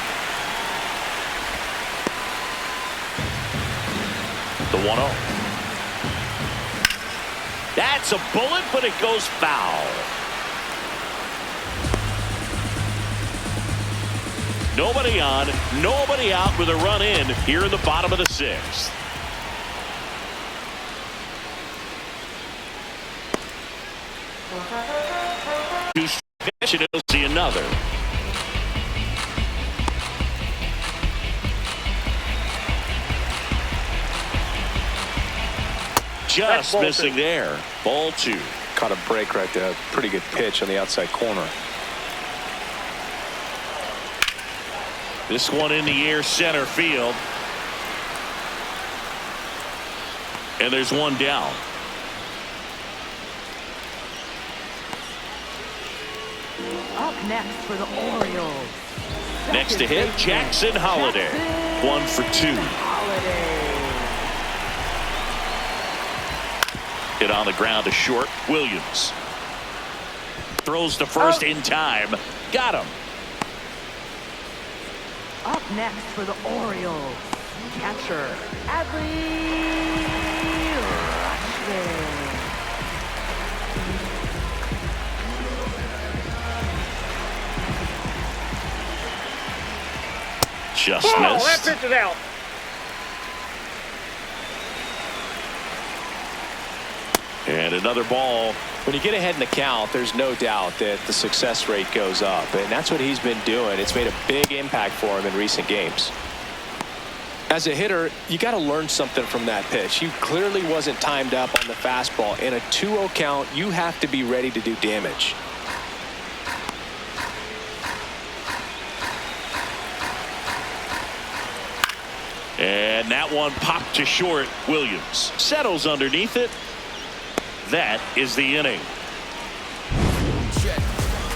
[SPEAKER 1] The 1-0. That's a bullet, but it goes foul. Nobody on, nobody out with a run in here in the bottom of the sixth. Two pitch and he'll see another. Just missing there. Ball two.
[SPEAKER 2] Caught a break right there. Pretty good pitch on the outside corner.
[SPEAKER 1] This one in the air, center field. And there's one down.
[SPEAKER 3] Up next for the Orioles.
[SPEAKER 1] Next to him, Jackson Holliday. 1 for 2. Hit on the ground to short. Williams throws to first in time. Got him.
[SPEAKER 3] Up next for the Orioles, catcher Adley Rutschman.
[SPEAKER 1] Just
[SPEAKER 4] Oh, that
[SPEAKER 1] missed.
[SPEAKER 4] pitch is out.
[SPEAKER 1] And another ball.
[SPEAKER 2] When you get ahead in the count, there's no doubt that the success rate goes up, and that's what he's been doing. It's made a big impact for him in recent games. As a hitter, you got to learn something from that pitch. He clearly wasn't timed up on the fastball. In a 2-0 count, you have to be ready to do damage.
[SPEAKER 1] And that one popped to short. Williams settles underneath it. That is the inning.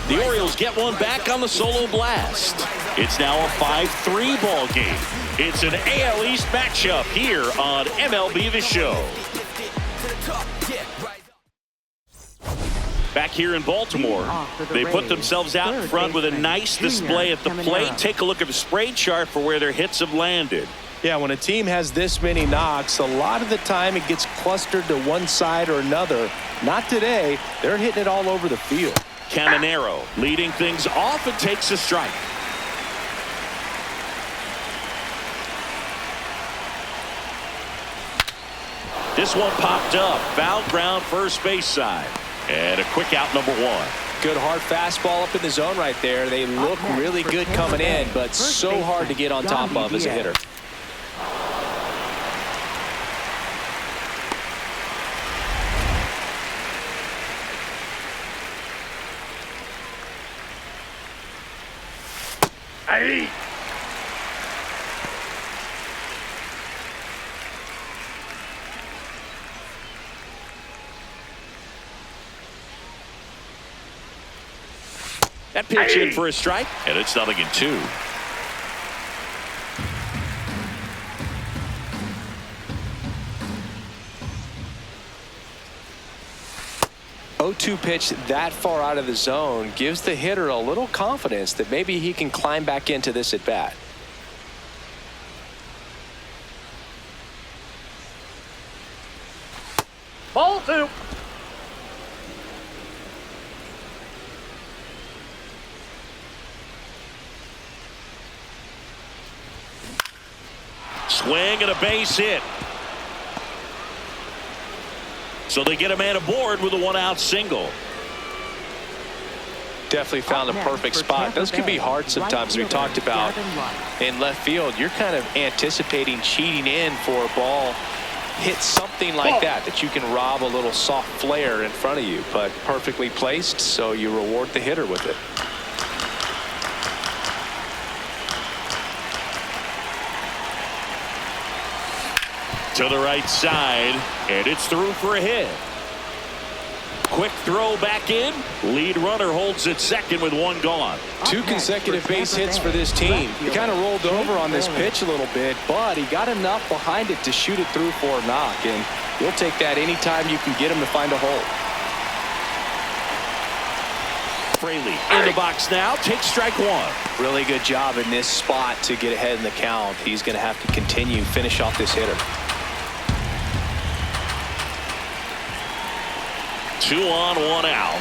[SPEAKER 1] The Orioles get one back on the solo blast. It's now a 5-3 ball game. It's an AL East matchup here on MLB The Show. Back here in Baltimore, they put themselves out in front with a nice display at the plate. Take a look at the spray chart for where their hits have landed.
[SPEAKER 2] Yeah, when a team has this many knocks, a lot of the time it gets clustered to one side or another. Not today. They're hitting it all over the field.
[SPEAKER 1] Caminero leading things off and takes a strike. This one popped up. Foul ground first base side. And a quick out number 1.
[SPEAKER 2] Good hard fastball up in the zone right there. They look really good coming in, but so hard to get on top of as a hitter.
[SPEAKER 4] Aye.
[SPEAKER 1] That pitch in for a strike, and it's 0-2.
[SPEAKER 2] 0-2 pitch that far out of the zone gives the hitter a little confidence that maybe he can climb back into this at bat.
[SPEAKER 4] Ball 2.
[SPEAKER 1] Swing and a base hit. So they get a man aboard with a 1-out single.
[SPEAKER 2] Definitely found a perfect spot. Those can be hard sometimes. We talked about in left field. You're kind of anticipating cheating in for a ball. Hit something like that you can rob a little soft flare in front of you, but perfectly placed, so you reward the hitter with it.
[SPEAKER 1] To the right side, and it's through for a hit. Quick throw back in. Lead runner holds at second with 1 gone.
[SPEAKER 2] 2 consecutive base hits for this team. He kind of rolled over on this pitch a little bit, but he got enough behind it to shoot it through for a knock, and you'll take that anytime you can get him to find a hole.
[SPEAKER 1] Fraley in the box now, takes strike 1.
[SPEAKER 2] Really good job in this spot to get ahead in the count. He's going to have to continue, finish off this hitter.
[SPEAKER 1] 2 on, 1 out.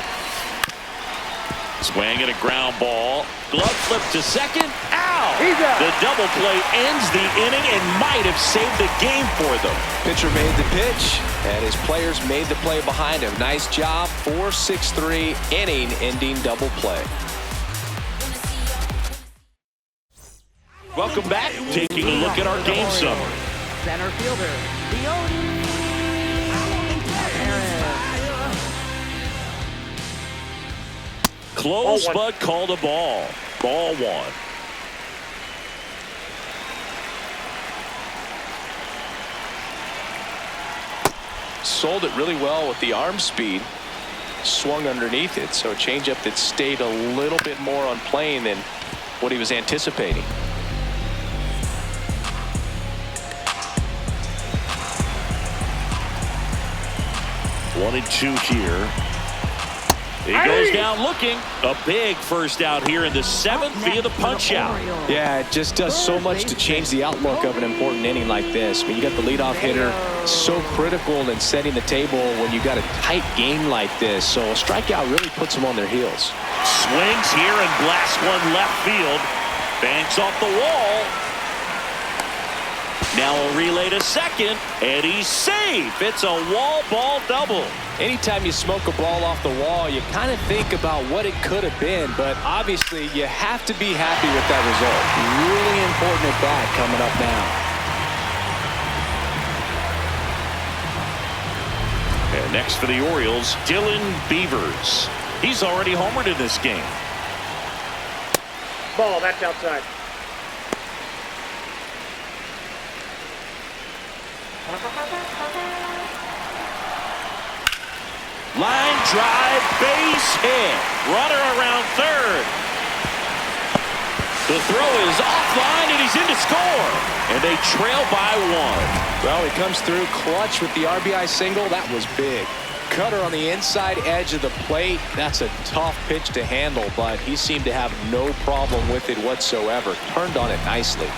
[SPEAKER 1] Swing and a ground ball. Glove flip to second. Out! The double play ends the inning and might have saved the game for them.
[SPEAKER 2] Pitcher made the pitch, and his players made the play behind him. Nice job. 4-6-3 inning-ending double play.
[SPEAKER 1] Welcome back. Taking a look at our game summary.
[SPEAKER 3] Center fielder, Leone.
[SPEAKER 1] Close, but called a ball. Ball 1.
[SPEAKER 2] Sold it really well with the arm speed. swung underneath it. So a changeup that stayed a little bit more on plane than what he was anticipating.
[SPEAKER 1] 1-2 here. He goes down looking. A big first out here in the 7th via the punch out.
[SPEAKER 2] Yeah, it just does so much to change the outlook of an important inning like this. I mean, you got the leadoff hitter, so critical in setting the table when you got a tight game like this. So a strikeout really puts them on their heels.
[SPEAKER 1] Swings here and blasts one left field. Banks off the wall. Now a relay to second, and he's safe. It's a wall ball double.
[SPEAKER 2] Anytime you smoke a ball off the wall, you kind of think about what it could have been, but obviously you have to be happy with that result. Really important at bat coming up now.
[SPEAKER 1] And next for the Orioles, Dylan Beavers. He's already homered in this game.
[SPEAKER 4] Ball, that's outside.
[SPEAKER 1] Line drive, base hit. Runner around third. The throw is offline, and he's in to score. And they trail by 1.
[SPEAKER 2] Well, he comes through clutch with the RBI single. That was big. Cutter on the inside edge of the plate. That's a tough pitch to handle, but he seemed to have no problem with it whatsoever. Turned on it nicely.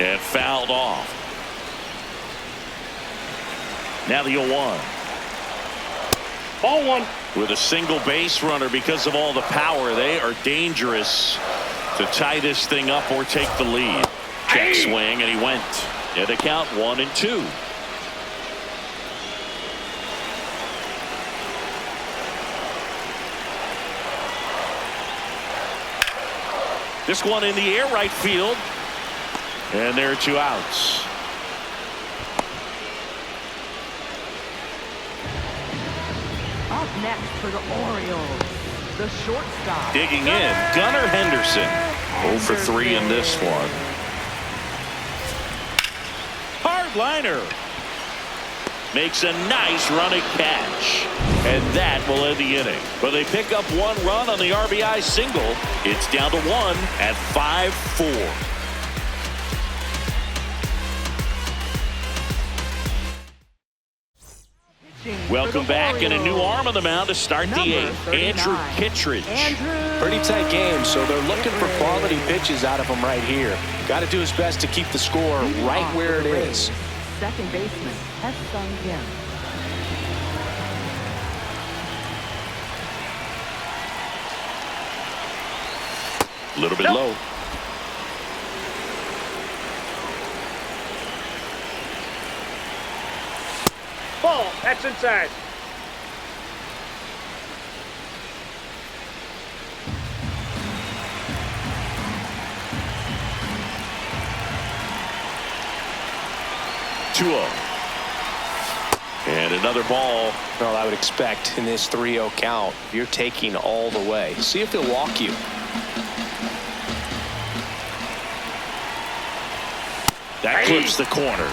[SPEAKER 1] And fouled off. Now the 0-1.
[SPEAKER 4] Ball 1.
[SPEAKER 1] With a single base runner, because of all the power, they are dangerous to tie this thing up or take the lead. Check swing, and he went. At a count 1-2. This one in the air, right field. And there are 2 outs.
[SPEAKER 3] Up next for the Orioles, the shortstop.
[SPEAKER 1] Digging in, Gunnar Henderson. 0 for 3 in this one. Hard liner. Makes a nice running catch. And that will end the inning. But they pick up 1 run on the RBI single. It's down to 1 at 5-4. Welcome back, and a new arm on the mound to start the 8th. Andrew Kittredge.
[SPEAKER 2] Pretty tight game, so they're looking for quality pitches out of him right here. Got to do his best to keep the score right where it is.
[SPEAKER 3] Second baseman has Sung Kim.
[SPEAKER 1] A little bit low.
[SPEAKER 4] Ball, that's inside.
[SPEAKER 1] And another ball.
[SPEAKER 2] Well, I would expect in this 3-0 count, you're taking all the way. See if he'll walk you.
[SPEAKER 1] That clips the corner.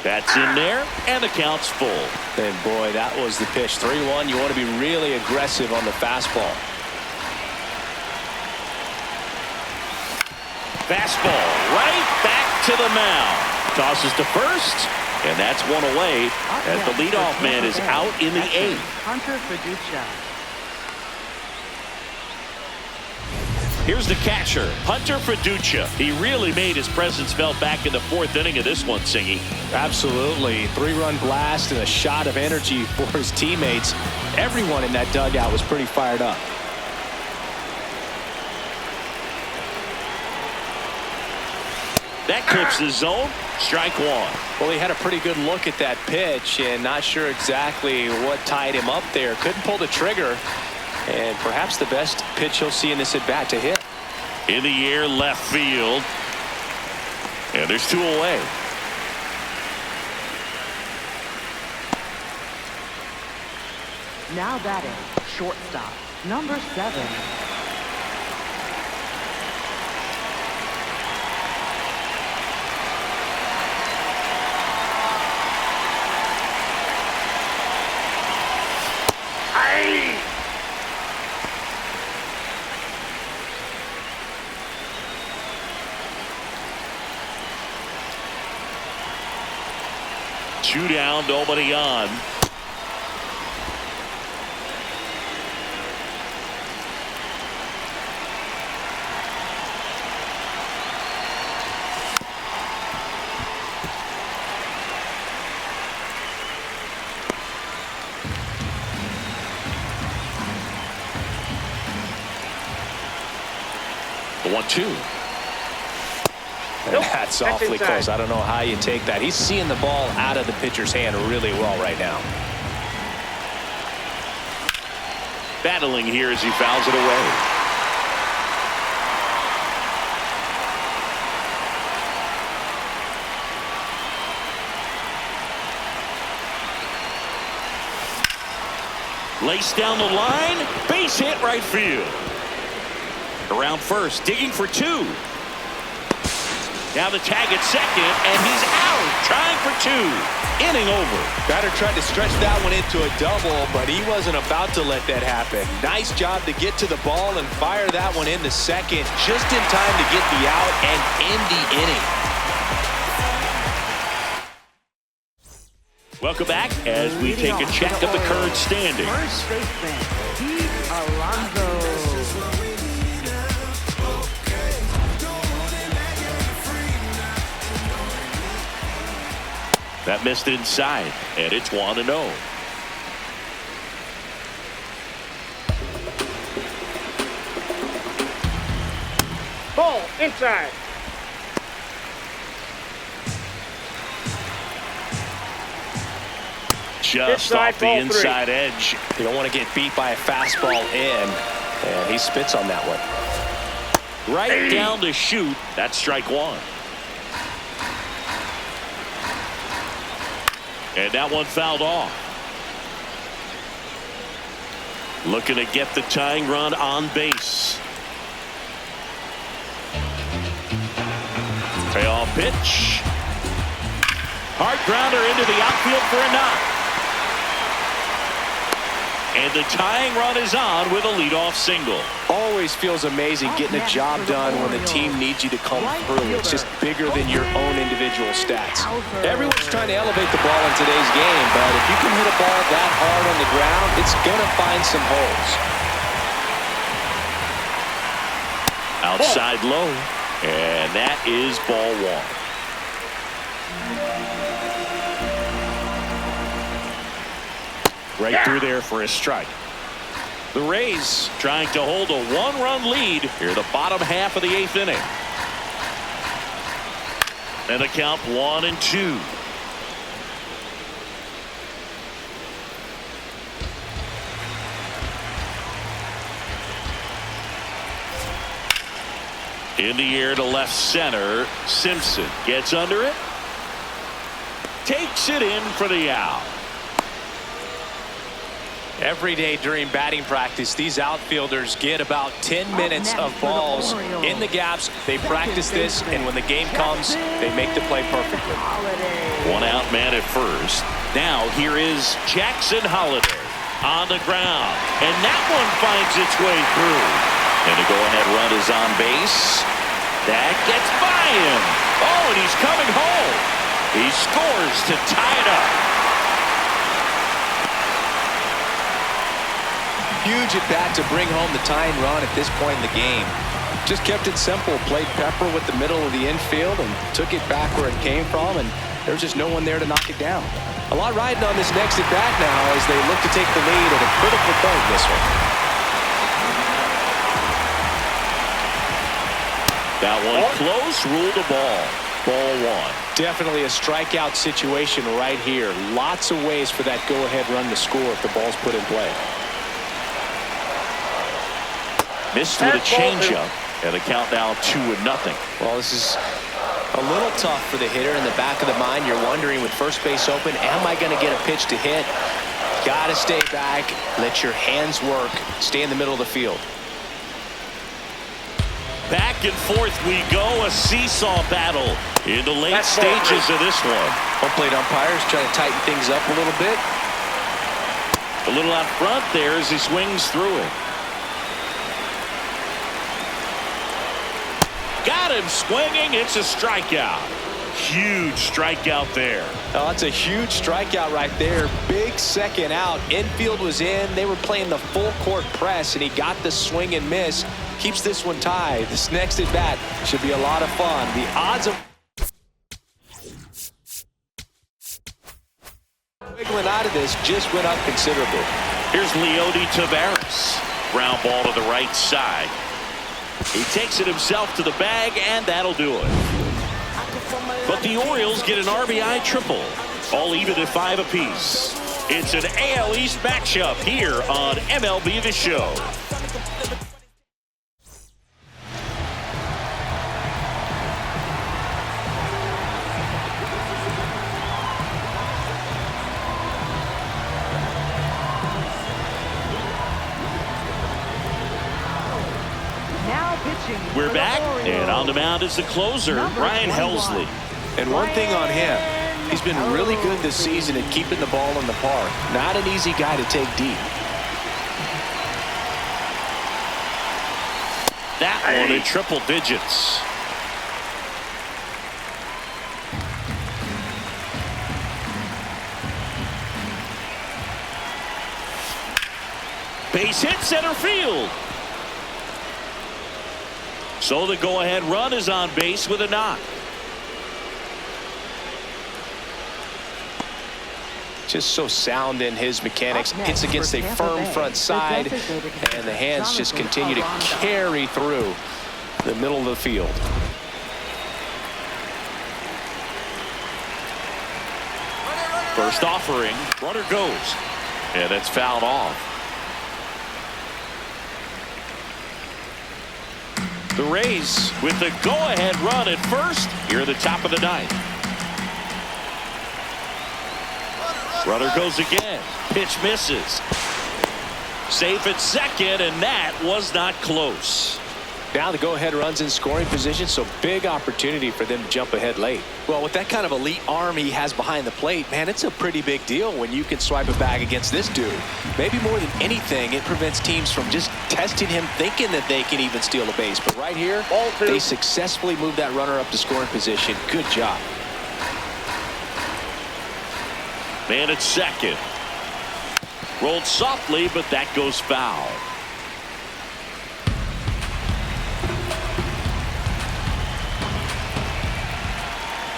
[SPEAKER 1] That's in there, and the count's full.
[SPEAKER 2] And boy, that was the pitch. 3-1. You want to be really aggressive on the fastball.
[SPEAKER 1] Fastball right back to the mound. Tosses to first, and that's 1 away as the leadoff man is out in the 8th.
[SPEAKER 3] Hunter Fiducia.
[SPEAKER 1] Here's the catcher, Hunter Fiducia. He really made his presence felt back in the 4th inning of this one, Singy.
[SPEAKER 2] Absolutely. 3-run blast and a shot of energy for his teammates. Everyone in that dugout was pretty fired up.
[SPEAKER 1] That clips the zone. Strike 1.
[SPEAKER 2] Well, he had a pretty good look at that pitch and not sure exactly what tied him up there. Couldn't pull the trigger. And perhaps the best pitch he'll see in this at-bat to hit.
[SPEAKER 1] In the air, left field. And there's 2 away.
[SPEAKER 3] Now batting, shortstop, number 7.
[SPEAKER 1] 2 down, nobody on. The 1-2.
[SPEAKER 2] And that's awfully close. I don't know how you take that. He's seeing the ball out of the pitcher's hand really well right now.
[SPEAKER 1] Battling here as he fouls it away. Laced down the line. Base hit right field. Around first, digging for 2. Now the tag at second, and he's out, trying for 2. Inning over.
[SPEAKER 2] Batter tried to stretch that one into a double, but he wasn't about to let that happen. Nice job to get to the ball and fire that one into second, just in time to get the out and end the inning.
[SPEAKER 1] Welcome back as we take a check of the current standings.
[SPEAKER 3] First baseman, Pete Alonso.
[SPEAKER 1] That missed inside, and it's 1-0.
[SPEAKER 4] Ball inside.
[SPEAKER 1] Just off the inside edge.
[SPEAKER 2] You don't want to get beat by a fastball in, and he spits on that one.
[SPEAKER 1] Right down to shoot. That's strike 1. And that one fouled off. Looking to get the tying run on base. Payoff pitch. Hard grounder into the outfield for a knock. And the tying run is on with a leadoff single.
[SPEAKER 2] Always feels amazing getting a job done when the team needs you to come through. It's just bigger than your own individual stats. Everyone's trying to elevate the ball in today's game, but if you can hit a ball that hard on the ground, it's going to find some holes.
[SPEAKER 1] Outside low, and that is ball 1. Right through there for a strike. The Rays trying to hold a 1-run lead here, the bottom half of the 8th inning. And the count 1-2. In the air to left center. Simpson gets under it. Takes it in for the out.
[SPEAKER 2] Every day during batting practice, these outfielders get about 10 minutes of balls in the gaps. They practice this, and when the game comes, they make the play perfectly.
[SPEAKER 1] 1 out man at first. Now here is Jackson Holiday on the ground, and that one finds its way through. And the go-ahead run is on base. That gets by him. Oh, and he's coming home. He scores to tie it up.
[SPEAKER 2] Huge at bat to bring home the tying run at this point in the game. Just kept it simple, played pepper with the middle of the infield and took it back where it came from, and there's just no one there to knock it down. A lot riding on this next at bat now as they look to take the lead at a critical point in this one.
[SPEAKER 1] That one close, ruled a ball. Ball 1.
[SPEAKER 2] Definitely a strikeout situation right here. Lots of ways for that go-ahead run to score if the ball's put in play.
[SPEAKER 1] Missed with a changeup, and the count now 2-0.
[SPEAKER 2] Well, this is a little tough for the hitter. In the back of the mind, you're wondering with first base open, am I going to get a pitch to hit? Got to stay back, let your hands work, stay in the middle of the field.
[SPEAKER 1] Back and forth we go, a seesaw battle in the late stages of this one.
[SPEAKER 2] Home plate umpires trying to tighten things up a little bit.
[SPEAKER 1] A little out front there as he swings through it. Got him swinging. It's a strikeout. huge strikeout there.
[SPEAKER 2] Oh, that's a huge strikeout right there. Big second out. Infield was in. They were playing the full court press, and he got the swing and miss. Keeps this one tied. This next at bat should be a lot of fun. The odds of wiggling out of this just went up considerably.
[SPEAKER 1] Here's Leody Taveras. Ground ball to the right side. He takes it himself to the bag, and that'll do it. But the Orioles get an RBI triple, all even at 5 apiece. It's an AL East matchup here on MLB The Show. We're back, and on the mound is the closer, Ryan Helsley.
[SPEAKER 2] And one thing on him, he's been really good this season at keeping the ball in the park. Not an easy guy to take deep.
[SPEAKER 1] That one in triple digits. Base hit center field. So the go-ahead run is on base with a knock.
[SPEAKER 2] Just so sound in his mechanics. Hits against a firm front side, and the hands just continue to carry through the middle of the field.
[SPEAKER 1] First offering, runner goes, and it's fouled off. The Rays with the go-ahead run at first here at the top of the ninth. Runner goes again. Pitch misses. Safe at second, and that was not close.
[SPEAKER 2] Now the go-ahead runs in scoring position, so big opportunity for them to jump ahead late. Well, with that kind of elite arm he has behind the plate, man, it's a pretty big deal when you can swipe a bag against this dude. Maybe more than anything, it prevents teams from just testing him, thinking that they can even steal a base. But right here, they successfully moved that runner up to scoring position. Good job.
[SPEAKER 1] Man at second. Rolled softly, but that goes foul.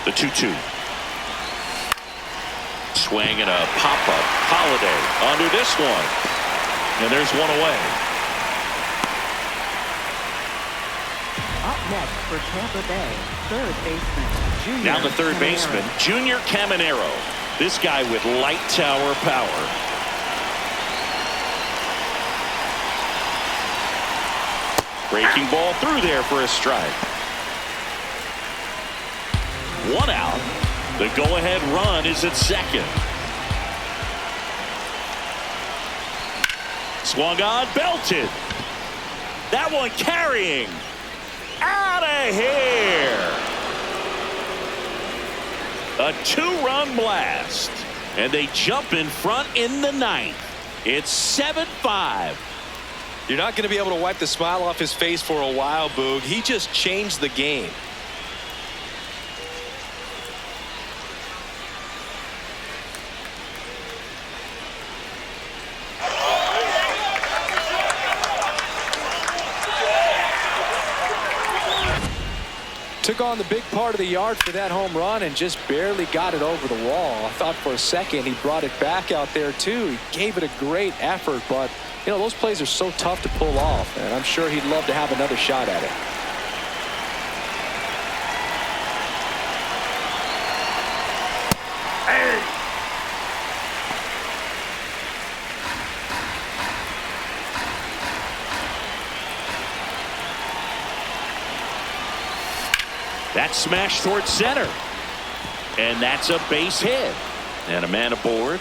[SPEAKER 1] The 2-2. Swing and a pop-up. Holiday under this one. And there's one away.
[SPEAKER 3] Up next for Tampa Bay, third baseman, Junior
[SPEAKER 1] Now the third baseman, Junior Caminero. This guy with light tower power. Breaking ball through there for a strike. One out. The go-ahead run is at second. Swung on, belted. That one carrying. Out of here. A 2-run blast. And they jump in front in the ninth. It's 7-5.
[SPEAKER 2] You're not going to be able to wipe the smile off his face for a while, Boog. He just changed the game. Took on the big part of the yard for that home run and just barely got it over the wall. I thought for a second he brought it back out there too. He gave it a great effort, but you know, those plays are so tough to pull off, and I'm sure he'd love to have another shot at it.
[SPEAKER 1] That smash towards center. And that's a base hit. And a man aboard.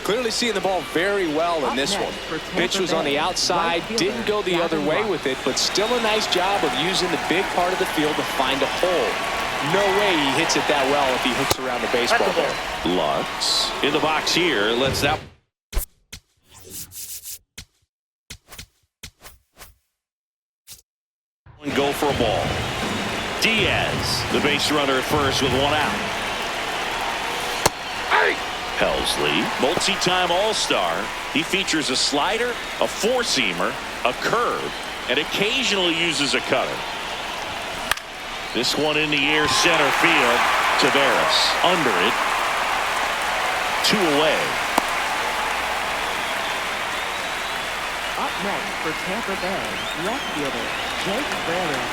[SPEAKER 2] Clearly seeing the ball very well in this one. Pitch was on the outside, didn't go the other way with it, but still a nice job of using the big part of the field to find a hole. No way he hits it that well if he hooks around the baseball there.
[SPEAKER 1] Lutz in the box here. Lets that one go for a ball. Diaz, the base runner at first with one out. Helsley, multi-time All-Star. He features a slider, a four-seamer, a curve, and occasionally uses a cutter. This one in the air, center field. Taveras under it. 2 away.
[SPEAKER 3] Up next for Tampa Bay, left fielder Jake Barrett.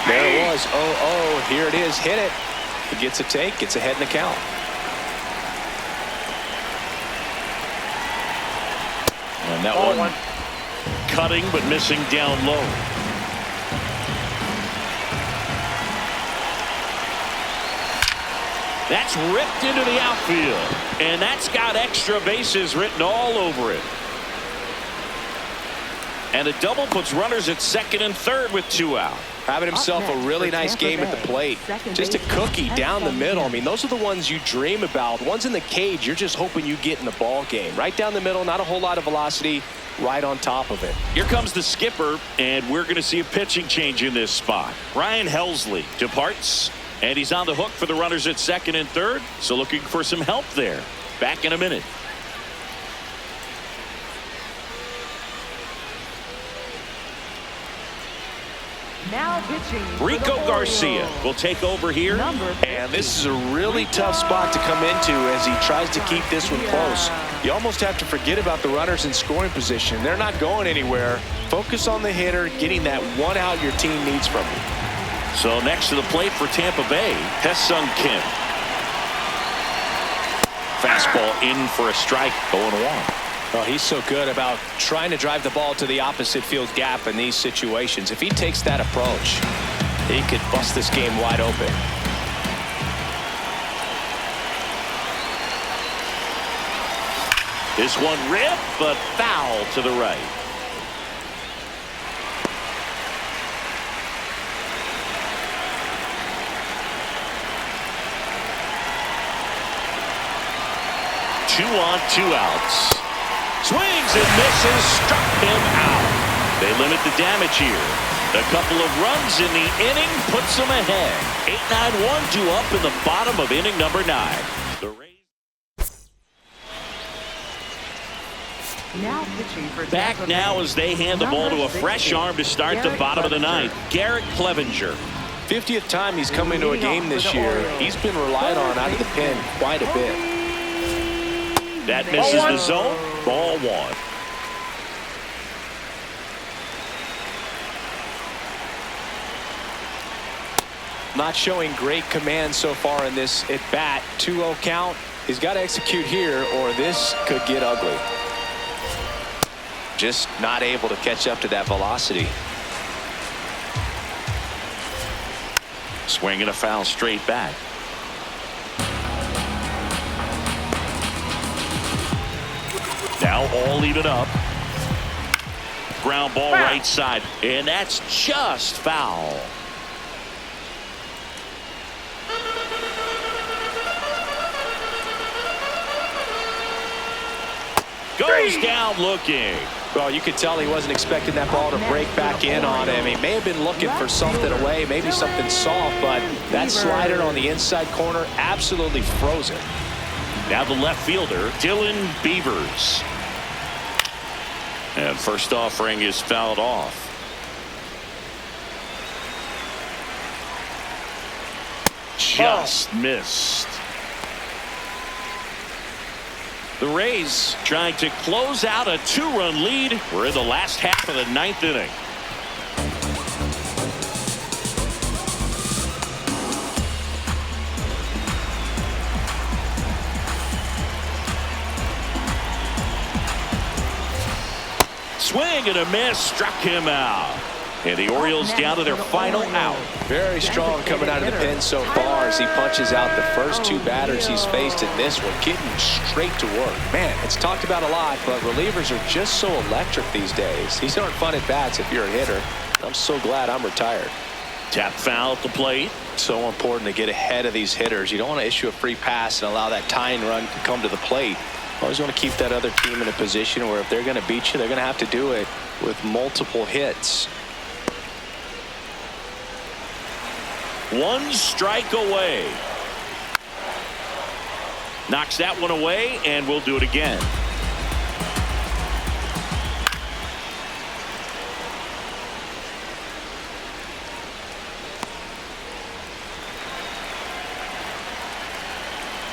[SPEAKER 2] There it was. 0-0. Here it is. Hit it. He gets a take. Gets ahead in the count.
[SPEAKER 1] And that one cutting but missing down low. That's ripped into the outfield. And that's got extra bases written all over it. And a double puts runners at second and third with 2 out.
[SPEAKER 2] Having himself a really nice game at the plate. Just a cookie down the middle. I mean, those are the ones you dream about. Ones in the cage, you're just hoping you get in the ball game. Right down the middle, not a whole lot of velocity, right on top of it.
[SPEAKER 1] Here comes the skipper, and we're going to see a pitching change in this spot. Ryan Helsley departs, and he's on the hook for the runners at second and third. So looking for some help there. Back in a minute.
[SPEAKER 3] Now pitching.
[SPEAKER 1] Rico Garcia will take over here.
[SPEAKER 2] And this is a really tough spot to come into as he tries to keep this one close. You almost have to forget about the runners in scoring position. They're not going anywhere. Focus on the hitter, getting that 1 out your team needs from you.
[SPEAKER 1] So next to the plate for Tampa Bay, Hesung Kim. Fastball in for a strike, 0-1.
[SPEAKER 2] Oh, he's so good about trying to drive the ball to the opposite field gap in these situations. If he takes that approach, he could bust this game wide open.
[SPEAKER 1] This one ripped, but foul to the right. Two on, 2 outs. Swings and misses, struck him out. They limit the damage here. A couple of runs in the inning puts them ahead. 8-9-1 due up in the bottom of inning number 9. The Rays
[SPEAKER 3] Now pitching for
[SPEAKER 1] back
[SPEAKER 3] Tampa
[SPEAKER 1] now
[SPEAKER 3] Bay.
[SPEAKER 1] as they hand the ball to a fresh arm to start the bottom of the 9th. Garrett Clevenger.
[SPEAKER 2] 50th time he's come into a game this year. He's been relied on out of the pen quite a bit.
[SPEAKER 1] That misses the zone. Ball 1.
[SPEAKER 2] Not showing great command so far in this at bat. 2-0 count. He's got to execute here or this could get ugly. Just not able to catch up to that velocity.
[SPEAKER 1] Swing and a foul straight back. Now all even up. Ground ball right side. And that's just foul. Goes down looking.
[SPEAKER 2] Well, you could tell he wasn't expecting that ball to break back in on him. He may have been looking for something away, maybe something soft, but that slider on the inside corner absolutely froze it.
[SPEAKER 1] Now the left fielder, Dylan Beavers. And first offering is fouled off. Just missed. The Rays trying to close out a 2-run lead. We're in the last half of the 9th inning. Swing and a miss, struck him out. And the Orioles down to their final out.
[SPEAKER 2] Very strong coming out of the pen so far as he punches out the first 2 batters he's faced in this one, getting straight to work. Man, it's talked about a lot, but relievers are just so electric these days. These aren't fun at bats if you're a hitter. I'm so glad I'm retired.
[SPEAKER 1] Tap foul at the plate.
[SPEAKER 2] So important to get ahead of these hitters. You don't want to issue a free pass and allow that tying run to come to the plate. Always want to keep that other team in a position where if they're going to beat you, they're going to have to do it with multiple hits.
[SPEAKER 1] 1 strike away. Knocks that one away, and we'll do it again.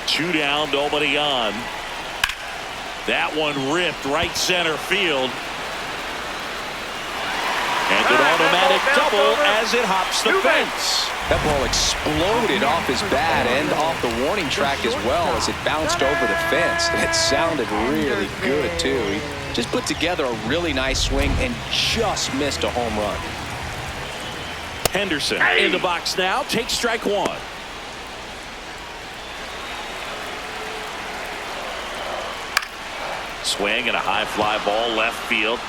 [SPEAKER 1] Two down, nobody on. That one ripped right center field. And an automatic double as it hops the fence.
[SPEAKER 2] That ball exploded off his bat and off the warning track as well as it bounced over the fence. And it sounded really good, too. He just put together a really nice swing and just missed a home run.
[SPEAKER 1] Henderson in the box now. Takes strike 1. Swing and a high fly ball left field.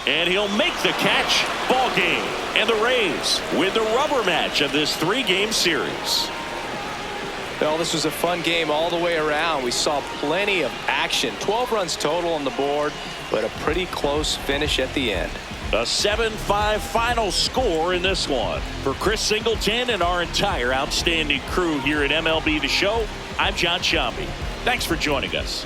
[SPEAKER 1] And he'll make the catch. Ball game. And the Rays win the rubber match of this 3-game series.
[SPEAKER 2] Well, this was a fun game all the way around. We saw plenty of action. 12 runs total on the board, but a pretty close finish at the end.
[SPEAKER 1] A 7-5 final score in this one. For Chris Singleton and our entire outstanding crew here at MLB The Show, I'm John Shambi. Thanks for joining us.